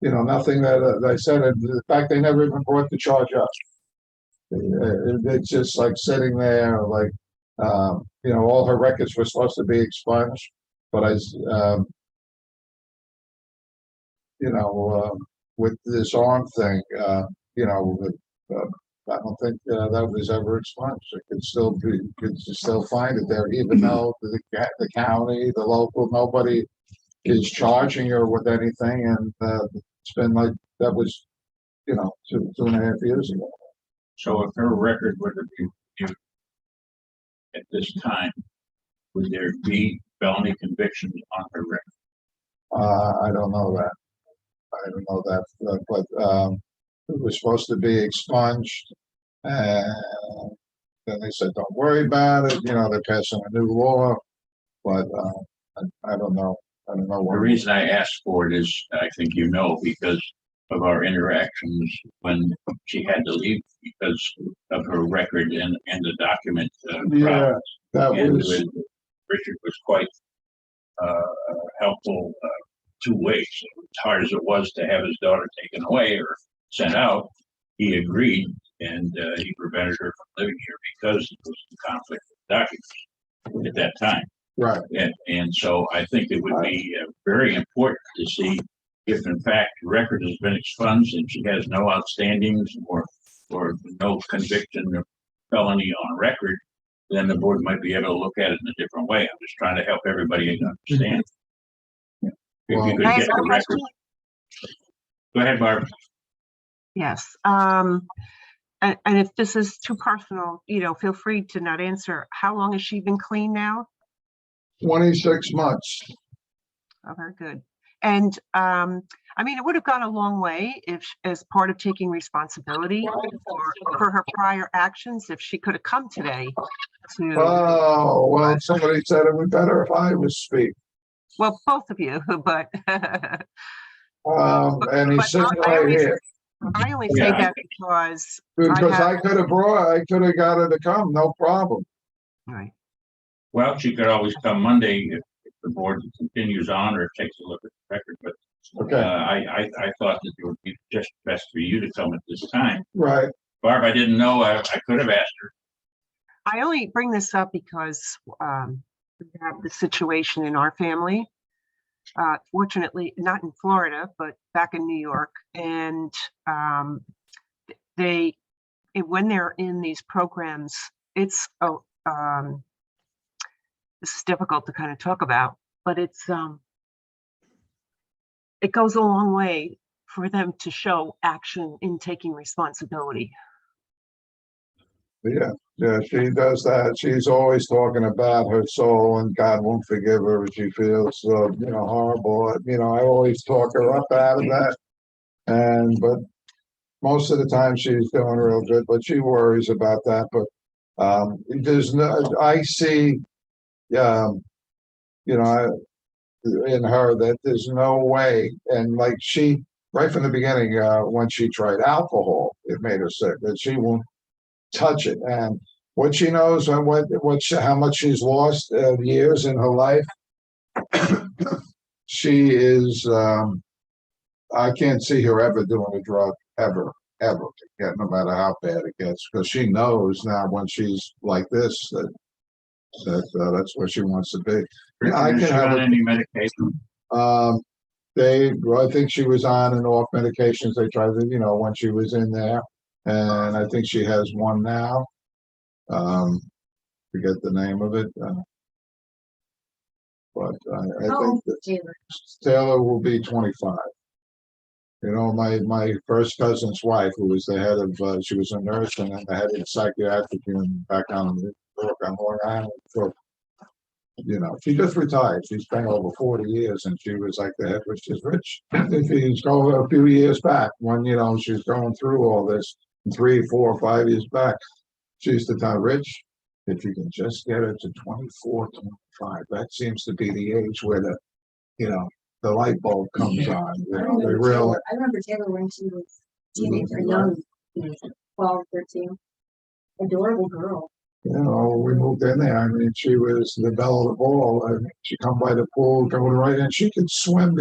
nothing that I said. In fact, they never even brought the charge up. It's just like sitting there, like, all her records were supposed to be expunged, but with this arm thing, I don't think that was ever expunged. It could still find it there, even though the county, the local, nobody is charging her with anything. And it's been like, that was, 2.5 years ago. So if her record were to be reviewed at this time, would there be felony convictions on her record? I don't know that. I don't know that, but it was supposed to be expunged. And then they said, don't worry about it, they're passing a new law, but, I don't know. I don't know The what. reason I asked for it is, I think because of our interactions when she had to leave because of her record and the document. Yeah, problems. that And was, Richard was quite helpful two ways. As hard as it was to have his daughter taken away or sent out, he agreed and he prevented her from living here because it was a conflict of documents at that time. right. And so I think it would be very important to see if in fact the record has been expunged and she has no outstandings or no conviction of felony on record, then the board might be able to look at it in a different way. I'm just trying to help everybody understand. If Well- you could Can I get ask the a record. question? Go ahead, Barb. Yes, and if this is too personal, feel free to not answer. How long has she been clean now? 26 months. Oh, very good. And, it would have gone a long way if, as part of taking responsibility for her prior actions, if she could have come today to, Oh, well, somebody said it would be better if I was speak. well, both of you, but. And he's sitting I right only- here. I only say Yeah. that because, Because have- I could have got her to come, no problem. right, Well, she could always come Monday if the board continues on or takes a look at the record, but Okay, I thought that it would be just best for you to come at this time. right. Barb, I didn't know, I could have asked her. I only bring this up because we have the situation in our family. Fortunately, not in Florida, but back in New York. And when they're in these programs, it's this is difficult to kind of talk about, but it goes a long way for them to show action in taking responsibility. Yeah, she does that. She's always talking about her soul and God won't forgive her if she feels, horrible. I always talk her up out of that. But most of the time she's doing real good, but she worries about that. But, I see, in her that there's no way. And like right from the beginning, when she tried alcohol, it made her sick, that she won't touch it. And what she knows and how much she's lost years in her life, she is, I can't see her ever doing a drug ever again, no matter how bad it gets, because she knows now when she's like this that's where she wants to be. I Is can she have on a, any medication? I think she was on and off medications. They tried to, when she was in there, and I think she has one now. Forget the name of it. But I think that Taylor will be 25. My first cousin's wife, who was the head of, she was a nurse and then the head of the psychiatric unit back on Long Island. So, she just retired. She's been over 40 years and she was like the head, which is rich. If you go a few years back when, she's going through all this 3, 4, 5 years back, she used to tell Rich, if you can just get her to 24, 25, that seems to be the age where the light bulb comes on. I remember Taylor when she was teenager, young, 12, 13. Adorable girl. We moved in there. I mean, she was the belle of the ball. I mean, she come by the pool, going right in. She could swim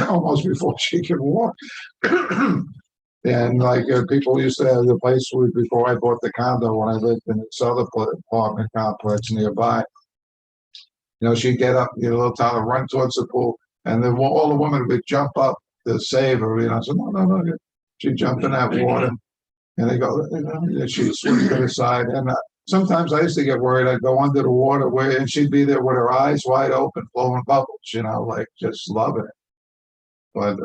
almost before she could walk. And like people used to have the place before I bought the condo when I lived in this other apartment complex nearby. She'd get up, a little time, run towards the pool, and then all the women would jump up to save her. I said, no. She'd jump in that water, and they go, she'd swim to the side. And sometimes I used to get worried. I'd go under the water and she'd be there with her eyes wide open, blowing bubbles, like just loving it. But,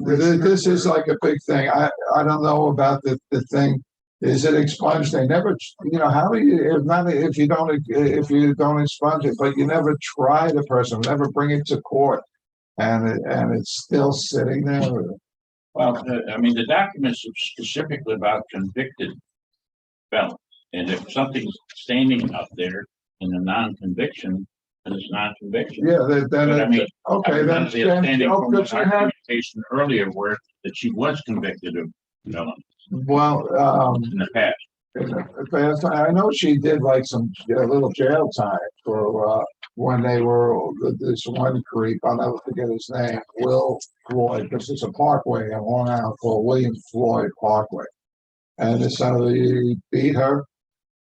this is like a big thing. I don't know about the thing. Is it expunged? They never, how do you, if you don't expunge it, but you never try the person, never bring it to court. and it's still sitting there. Well, I mean, the documents are specifically about convicted felons. And if something's standing up there in a non-conviction, then it's non-conviction. Yeah, then, But I mean, okay, I then, remember the understanding oh, from good, she our had, communication earlier where that she was convicted of felony well, in the past. I know she did like some little jail time for, when they were, this one creep, I'll never forget his name, Will Floyd, because it's a parkway in Long Island called William Floyd Parkway. And this, he beat her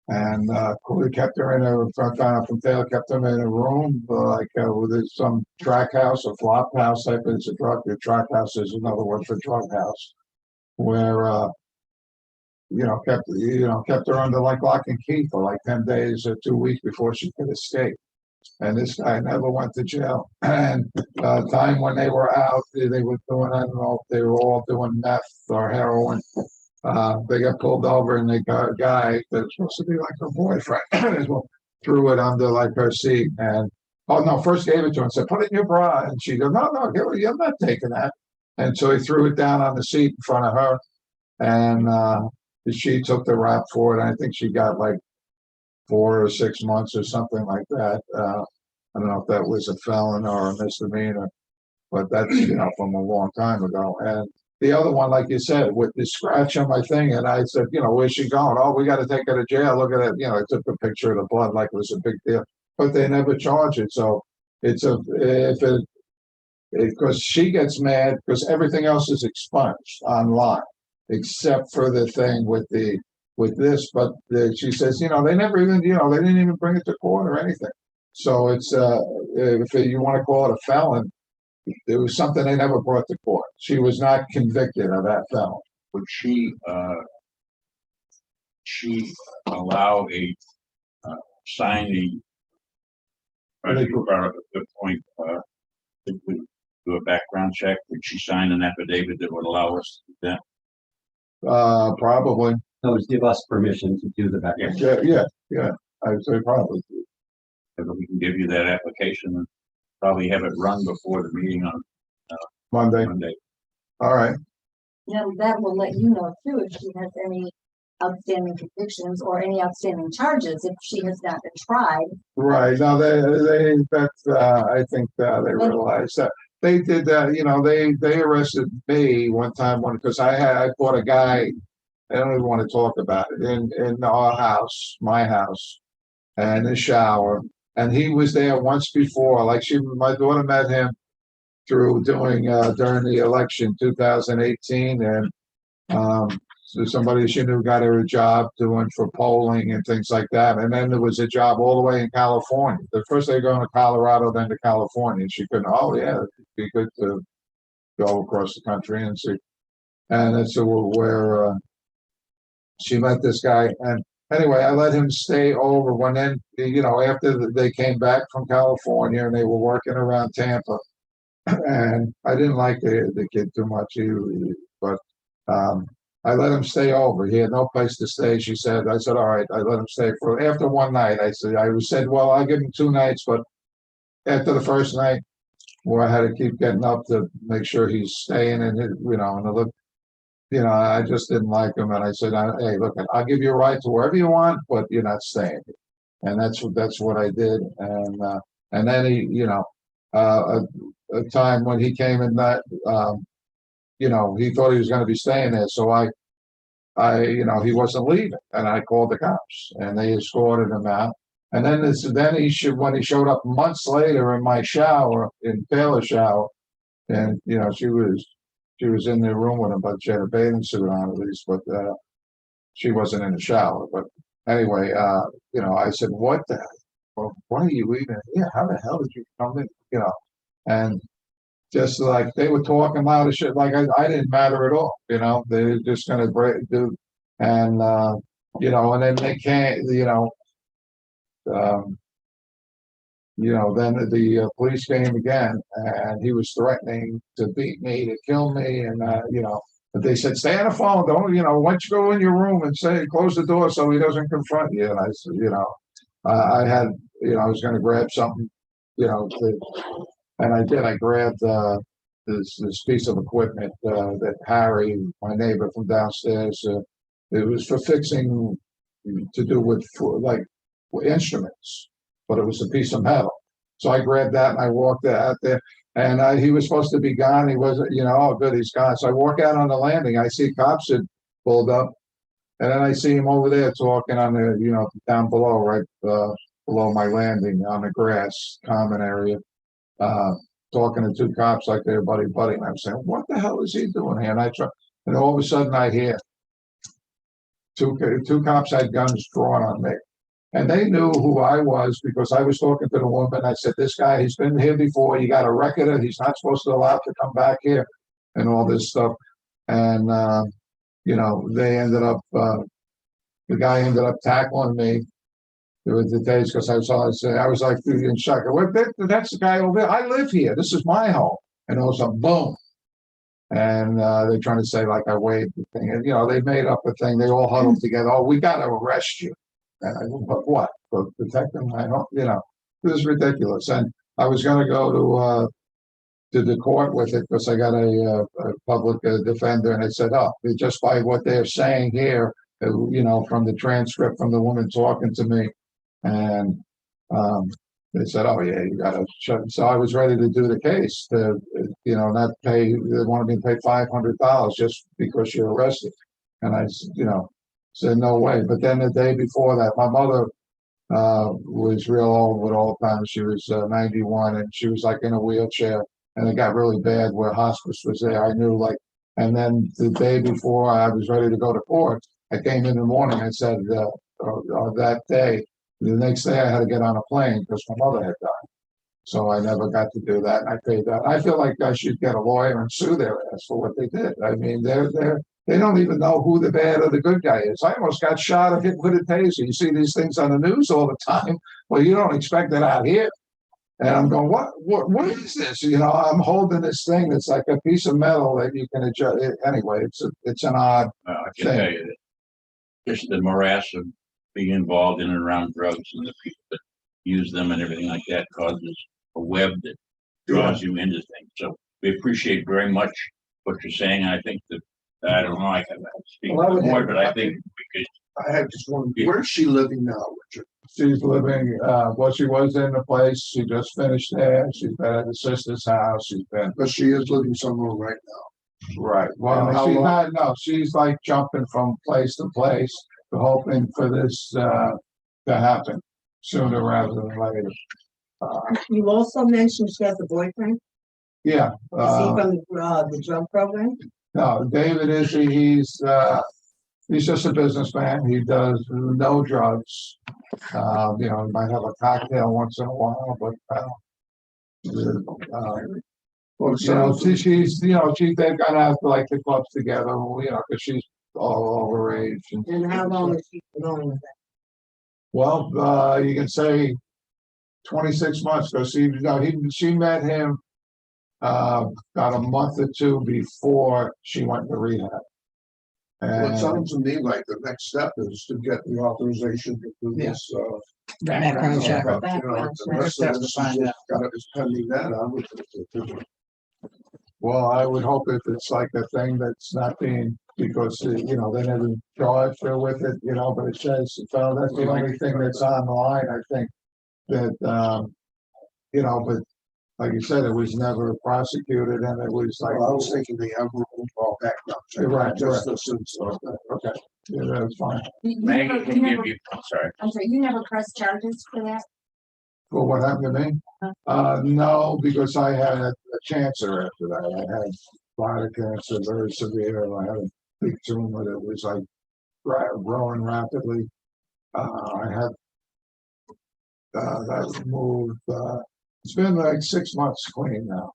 and, we kept her in a, found out from Taylor, kept them in a room, with some track house, a flop house type, it's a track house is another word for drug house, where, kept her under like lock and key for like 10 days or 2 weeks before she could escape. And this guy never went to jail. And time when they were out, they were doing, I don't know if they were all doing meth or heroin. They got pulled over and they got a guy that's supposed to be like her boyfriend threw it under like her seat. And oh no, first gave it to her and said, put it in your bra. And she goes, no, I'm not taking that. And so he threw it down on the seat in front of her. And she took the rap for it. I think she got like 4 or 6 months or something like that. I don't know if that was a felon or a misdemeanor, but that's, from a long time ago. And the other one, like you said, with the scratch on my thing, and I said, where's she going? Oh, we got to take her to jail. Look at it. I took a picture of the blood like it was a big deal, but they never charge it. So it's because she gets mad because everything else is expunged online, except for the thing with this, but she says, they never even, they didn't even bring it to court or anything. So it's, if you want to call it a felon, it was something they never brought to court. She was not convicted of that felon. Would she allow a signing? I think you brought up a good point. If we do a background check, would she sign an affidavit that would allow us to do that? Probably. That would give us permission to do the background. Yeah. I'd say probably. If we can give you that application and probably have it run before the meeting on Monday. All right. Now, that will let you know too if she has any outstanding convictions or any outstanding charges if she has not been tried. Right. No, I think they realized that. They did that, they arrested me one time because I caught a guy, I don't even want to talk about it, in our house, my house, and the shower. And he was there once before, my daughter met him through doing, during the election, 2018. And, so somebody she knew got her a job doing for polling and things like that. And then there was a job all the way in California. The first they going to Colorado, then to California. She couldn't, it'd be good to go across the country and see. And that's where she met this guy. And anyway, I let him stay over when then, after they came back from California and they were working around Tampa. And I didn't like the kid too much, but I let him stay over. He had no place to stay. I said, all right, I let him stay after one night. I said, well, I'll give him 2 nights, but after the first night, where I had to keep getting up to make sure he's staying and I just didn't like him. And I said, hey, look, I'll give you a ride to wherever you want, but you're not staying. And that's what I did. And then he, a time when he came in that, he thought he was going to be staying there. So he wasn't leaving, and I called the cops, and they escorted him out. And then when he showed up months later in my shower, in Taylor's shower, and she was in the room with him, but she had a bathing suit on at least, but she wasn't in the shower. But anyway, I said, what the hell? Why are you even here? How the hell did you come in? And just like they were talking loud as shit, like I didn't matter at all, they're just gonna do, and and then they can't, then the police came again, and he was threatening to beat me, to kill me, and but they said, stay on the phone, don't, why don't you go in your room and close the door so he doesn't confront you. And I said, I had, I was gonna grab something, And I did, I grabbed, this piece of equipment, that Harry, my neighbor from downstairs, it was for fixing, to do with, for like, instruments, but it was a piece of metal. So I grabbed that and I walked out there, and he was supposed to be gone. He wasn't, oh, good, he's gone. So I walk out on the landing. I see cops had pulled up, and then I see him over there talking on the, down below, right below my landing on the grass common area, talking to two cops like they're buddy. And I'm saying, what the hell is he doing here? And all of a sudden I hear two cops had guns drawn on me. And they knew who I was because I was talking to the woman. I said, this guy, he's been here before. You got a record. He's not supposed to allow to come back here and all this stuff. And, they ended up, the guy ended up tackling me. There were the days because I was like in shock. That's the guy over there. I live here. This is my home. And it was a boom. And they're trying to say like I waved the thing. And, they made up a thing. They all huddled together. Oh, we got to arrest you. And I go, but what? For protecting my home? It was ridiculous. And I was going to go to the court with it because I got a public defender, and they said, oh, just by what they're saying here, from the transcript from the woman talking to me, and they said, oh yeah, you got to shut. So I was ready to do the case to, not pay. They wanted me to pay $500 just because you're arrested, and I, said no way. But then the day before that, my mother was real old with Alzheimer's. She was 91, and she was like in a wheelchair, and it got really bad where hospice was there. I knew and then the day before I was ready to go to court, I came in the morning and said, that day, the next day I had to get on a plane because my mother had died. So I never got to do that, and I paid that. I feel like I should get a lawyer and sue their ass for what they did. I mean, they don't even know who the bad or the good guy is. I almost got shot or hit with a taser. You see these things on the news all the time. Well, you don't expect that out here. And I'm going, what is this? I'm holding this thing that's like a piece of metal that you can adjust. Anyway, it's an odd I can tell you that just the morass of being involved in and around drugs and the people that use them and everything like that causes a web that draws you into things. So we appreciate very much what you're saying. I think that, I don't know, I can speak more, but I think we could. I have just one. Where's she living now, Richard? She's living, she was in the place. She just finished there. She's been at her sister's house. But she is living somewhere right now. Right. Well, she's like jumping from place to place, hoping for this to happen sooner rather than later. You also mentioned she has a boyfriend. Yeah. Is he from the drug program? No, David is. He's just a businessman. He does no drugs. He might have a cocktail once in a while, but they've gone out to like the clubs together, because she's all over age. And how long has she been going with that? Well, you can say 26 months because she met him about a month or two before she went to rehab. Well, it sounds to me like the next step is to get the authorization to do this. Background check. The rest of this is pending that. Well, I would hope if it's like a thing that's not being, because, they never charged her with it, but it says, so that's the only thing that's online, I think, that, but like you said, it was never prosecuted, and it was like. Well, I was thinking the overall background check. Right, just since, okay, yeah, that's fine. Maggie can give you, I'm sorry. You never pressed charges for that? For what happened to me? No, because I had a cancer after that. I had bladder cancer, very severe. I had a big tumor that was like growing rapidly. I had that removed. It's been like 6 months clean now.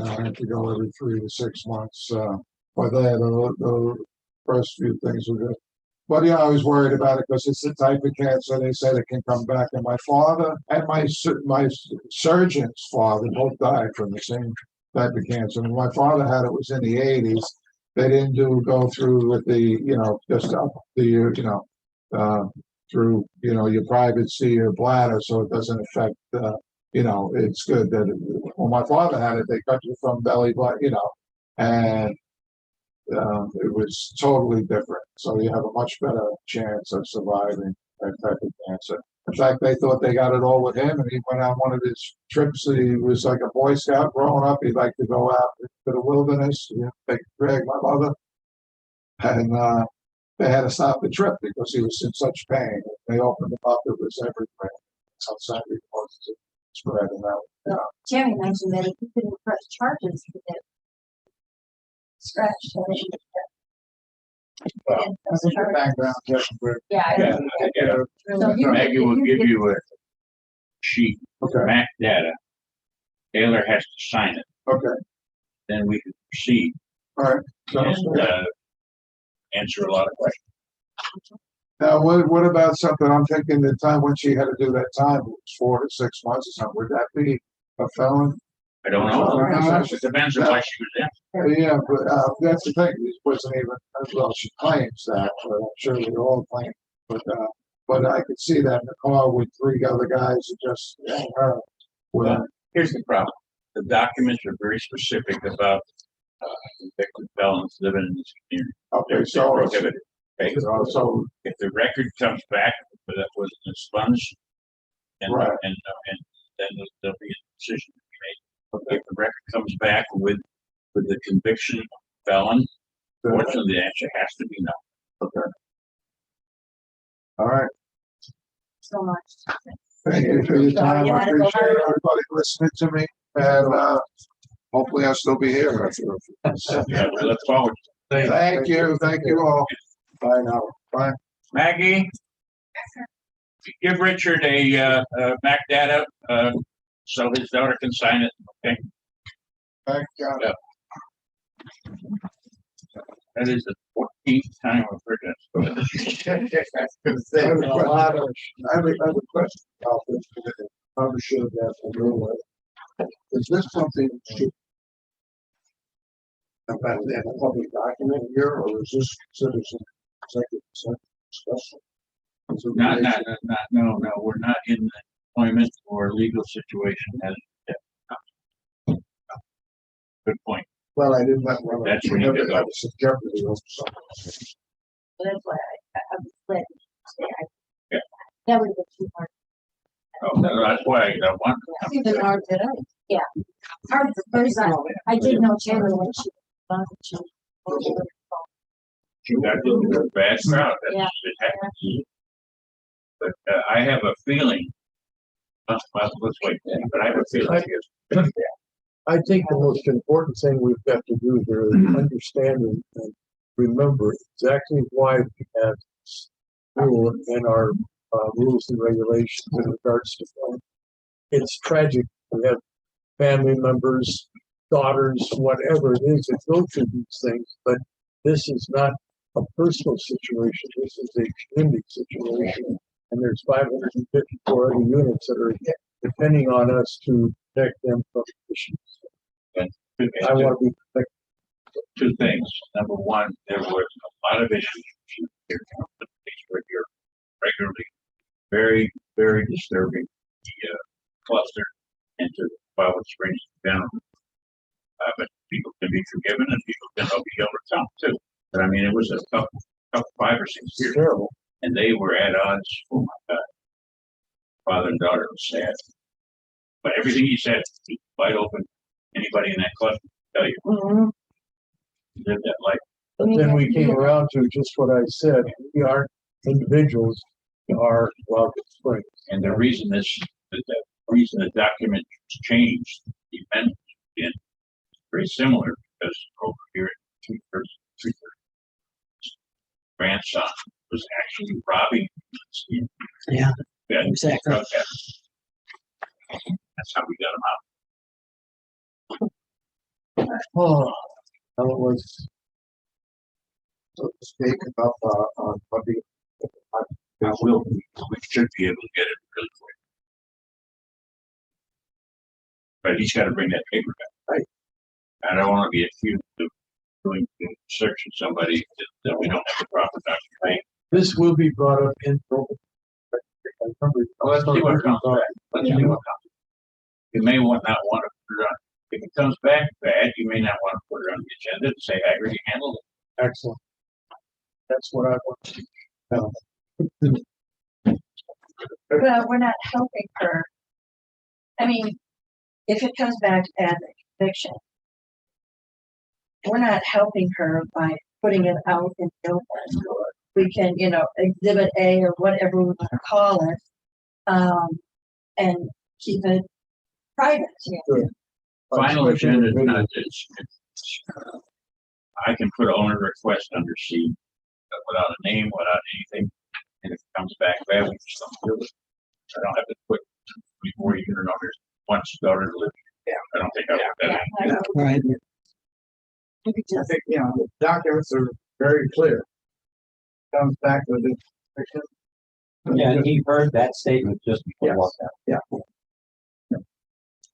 I have to go every 3 to 6 months. But the first few things were good. But I was worried about it because it's the type of cancer they said it can come back. And my father and my surgeon's father both died from the same type of cancer. When my father had it was in the 80s. They didn't go through with the, just up the, through, your privacy or bladder, so it doesn't affect, you know, it's good that, when my father had it, they cut you from belly button, you know, and it was totally different. So you have a much better chance of surviving that type of cancer. In fact, they thought they got it all with him, and he went on one of his trips. He was like a Boy Scout growing up. He'd like to go out to the wilderness, you know, take Greg, my mother, and they had to stop the trip because he was in such pain. They opened him up; it was everything. Outside reports to spread and out. Yeah. Jerry mentioned that he couldn't press charges for that. Scratch. Well, Background check. Yeah. Yeah. So you- Maggie will give you a sheet, Okay. MAC data. Taylor has to sign it, Okay. then we can proceed All right. Sounds and, good. answer a lot of questions. Now, what about something? I'm thinking the time when she had to do that time, it was 4 to 6 months or something. Would that be a felon? I don't know. Yeah. It depends on why she was in. Yeah, but that's the thing. It wasn't even, well, she claims that, but I'm sure they all claim. But I could see that in the car with 3 other guys and just her. Well, Here's the problem. The documents are very specific about convicted felons living in this community. okay, They're so, prohibited. Okay, so, if the record comes back that was expunged, and Right. and then there'll be a decision to be made. If the record comes back with the conviction of felon, fortunately, the answer has to be no. okay. All right. So much. Thank you for your time. You I had to go appreciate home. everybody listening to me, and hopefully I'll still be here after. Yeah, we look forward. Thank you all. Bye now. Bye. Maggie, give Richard a Mac data, so his daughter can sign it, okay? Thank you. Yeah. That is the 14th time I've heard that. I have a question about this. Probably should have asked a little later. Is this something that should about in a public document here, or is this citizen executive discussion? No, we're not in the employment or legal situation as yet. Good point. Well, I didn't let one. That's when you get that was a jeopardy or something. So that's why I was glad. Yeah. That would be too hard. Oh, that's why I got one. Even hard to know. Yeah. Hard the first time. I did know Chandler when she. She got into a bad crowd. Yeah. It happens. But I have a feeling. Let's wait. But I have a feeling. I think the most important thing we've got to do here is understand and remember exactly why we have this rule in our rules and regulations in regards to phone. It's tragic. We have family members, daughters, whatever it is that go through these things, but this is not a personal situation. This is a community situation. And there's 554 other units that are depending on us to protect them from issues. I want to be protected. Two things. Number one, there was a lot of issues here regularly, very, very disturbing. The cluster into Wildewood Springs down. But people can be forgiven and people can be overcome too. But I mean, it was a tough 5 or 6 years. Terrible. And they were at odds. Oh my God. Father and daughter was sad. But everything he said, he wide open. Anybody in that cluster can tell you. He lived that life. But then we came around to just what I said. We aren't individuals. We are Wildewood Springs. And the reason the document changed, the amendment in very similar because over here at 230, grandson was actually robbing. Yeah, Yeah, exactly. that's how we got him out. Oh, how it was. So to speak about public. We should be able to get it really quick. But he's got to bring that paper back. Right. I don't want to be accused of searching somebody that we don't have the proper documentation. This will be brought up in. I remember. Let's see what comes back. Let's see what comes. You may not want to put it on, if it comes back bad, you may not want to put it on the agenda and say, I already handled it. Excellent. That's what I want. Well, we're not helping her. I mean, if it comes back as a conviction, we're not helping her by putting it out in the open. We can, exhibit A or whatever we want to call it, and keep it private. Final agenda is not, I can put owner request under C without a name, without anything. And if it comes back bad, we just don't do it. I don't have to put before you know there's one daughter to live. Yeah, I don't think I want that. Right. I think, the documents are very clear. Comes back with this fiction. Yeah, and he heard that statement just before he walked out. Yeah.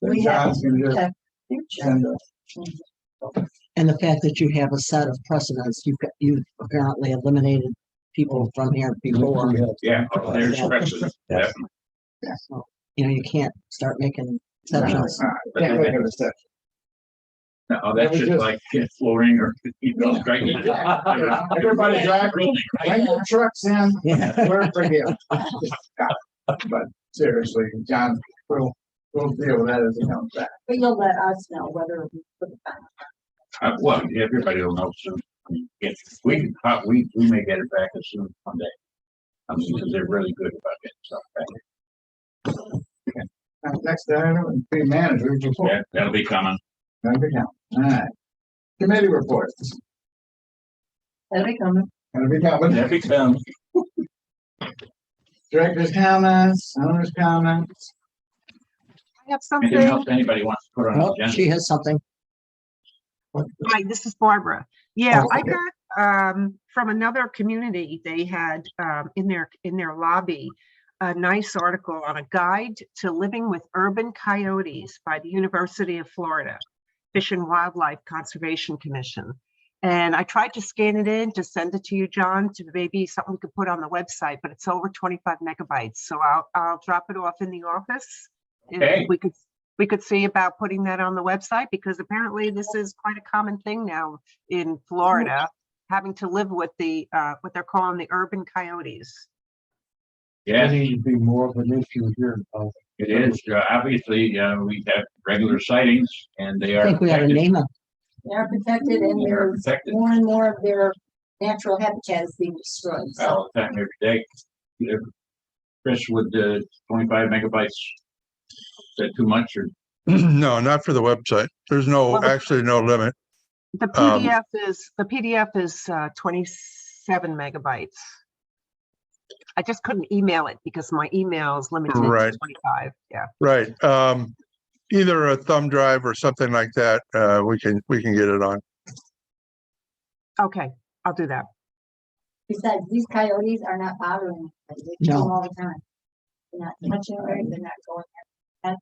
We have John's to gonna just, protect the future. and, And the fact that you have a set of precedents, you've apparently eliminated people from here before. Yeah, there's Yeah. precedent, Yes. definitely. So, you can't start making exceptions. can't make an exception. No, that's just like flooring or, striking. Everybody drive, bring your trucks in, Yeah. we're for him. But seriously, John, we'll deal with that as it comes back. But you'll let us know whether we put it back. Well, everybody will know soon. I mean, if we may get it back as soon as Monday. I mean, because they're really good about getting stuff back. Next item, the manager's report. Yeah, that'll be coming. All right. Committee reports. That'll be coming. Gonna be coming. That'll be coming. Director's comments, owner's comments. I have Anything something. else anybody wants to put on the Oh, agenda? she has something. Hi, this is Barbara. Yeah, Oh, I okay. got from another community, they had in their lobby a nice article on a guide to living with urban coyotes by the University of Florida Fish and Wildlife Conservation Commission. And I tried to scan it in to send it to you, John, to maybe something we could put on the website, but it's over 25 megabytes. So I'll drop it off in the office. If Okay. we could see about putting that on the website, because apparently this is quite a common thing now in Florida, having to live with the what they're calling the urban coyotes. Yeah, Need to be more of an issue here. it is. Obviously, we have regular sightings and they I are think we ought to protected. name them. They're protected and They are there's protected more and more of their natural habitat is being destroyed. So all the time, every day. Yeah. Chris, would 25 megabytes, is that too much or? No, not for the website. There's actually no limit. The PDF is 27 megabytes. I just couldn't email it because my email is limited Right. to 25. Yeah. Right. Either a thumb drive or something like that, we can get it on. Okay, I'll do that. besides, these coyotes are not bothering anybody. They kill No. them all the time. They're not touching her, they're not going there.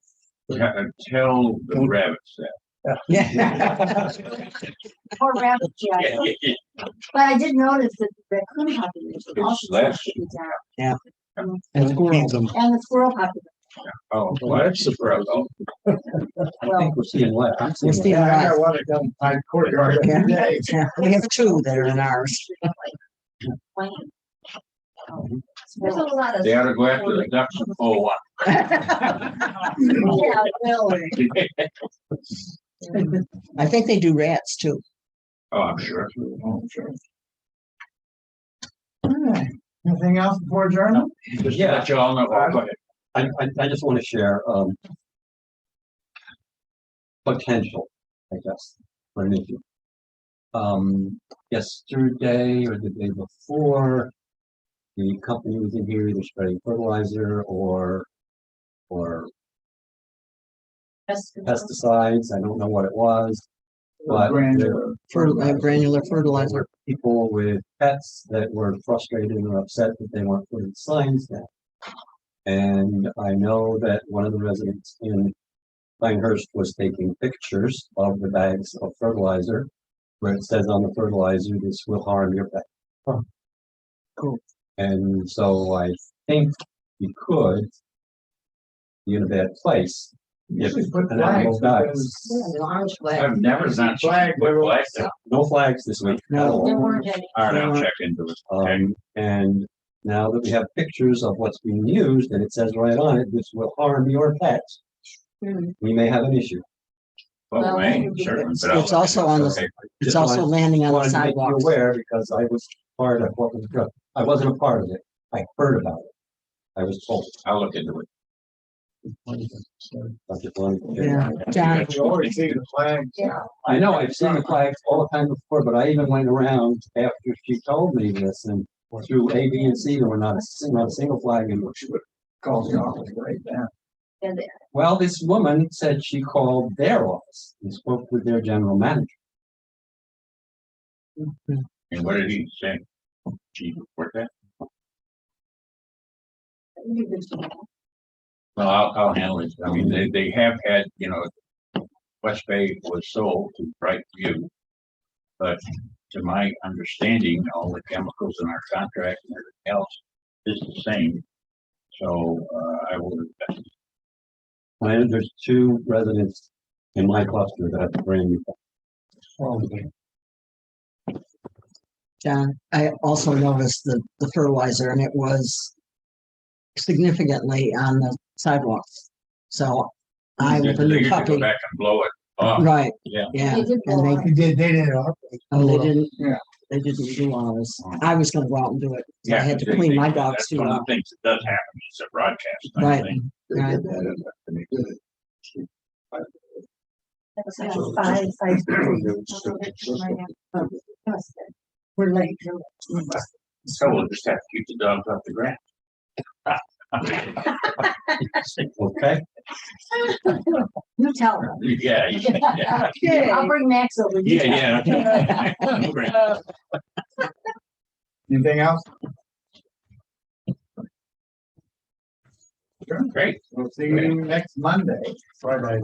That's Tell the rabbits that. Yeah. poor rabbit, yeah. But I did notice that the raccoon population It's also less. seems to be down. And squirrels. And the squirrel population. Oh, well, that's a problem. I Well, think we're seeing less. I'm We're seeing seeing less. I less. got one that comes by courtyard every day. Yeah, we have two that are in ours. There's a lot of. They ought to go after the ducks and pull one. Yeah, really. I think they do rats too. Oh, I'm sure. Oh, sure. All right. Anything else before adjournment? Just to let you all know. Oh, go ahead. I just want to share, potential, I guess, for an issue. Yesterday or the day before, the company was in here either spreading fertilizer or pesticides. I don't know what it was. But Granular. Granular fertilizer. people with pets that were frustrated or upset that they weren't putting signs down. And I know that one of the residents in Pinehurst was taking pictures of the bags of fertilizer where it says on the fertilizer, this will harm your pet. Oh, cool. And so I think you could be in a bad place Yes, Usually put and flags animal dies. because The orange flag. I've never done Flag, put flags No, down. no flags this week. at No. all. There weren't any. All right, I'll check into it. Okay. And now that we have pictures of what's being used and it says right on it, this will harm your pets, we may have an issue. Well, Well, may, that would be certainly. good. but I'll It's look also into it. on the- Okay. It's Just also wanted- landing on the Wanted to make you sidewalks. aware because I was part of what was done. I wasn't a part of it. I heard about it. I was told. I'll look into it. I just wanted to- Yeah, John, you always see the flag. Yeah. I know, I've seen the flags all the time before, but I even went around after she told me this and through A, B, and C, there were not a single flag in which. Calls the office right there. And Well, this woman said she called their office and spoke with their general manager. And what did he say? Chief, report that? Well, I'll handle it. I mean, they have had, West Bay was sold to Brightview. But to my understanding, all the chemicals in our contract and everything else is the same. So, I will invest. And there's 2 residents in my cluster that have brand new. John, I also noticed the fertilizer and it was significantly on the sidewalks. So I, with a They new usually go puppy, back and blow it off. right, Yeah. yeah, They did and blow they, They did it. oh, they didn't, Yeah. they didn't do ours. I was gonna go out and do it. So I Yeah, had to they- clean they- my dogs That's too. one of Out. the things that does happen. It's a broadcast. kind of Right. thing. They Right. did that and they did it. That was like 5. We're late. So we'll just have to keep the dogs off the ground. Okay, You tell them. Yeah, yeah. I'll bring Max over. You Yeah, tell yeah. Great. Anything else? Great. We'll see you next Monday. Friday.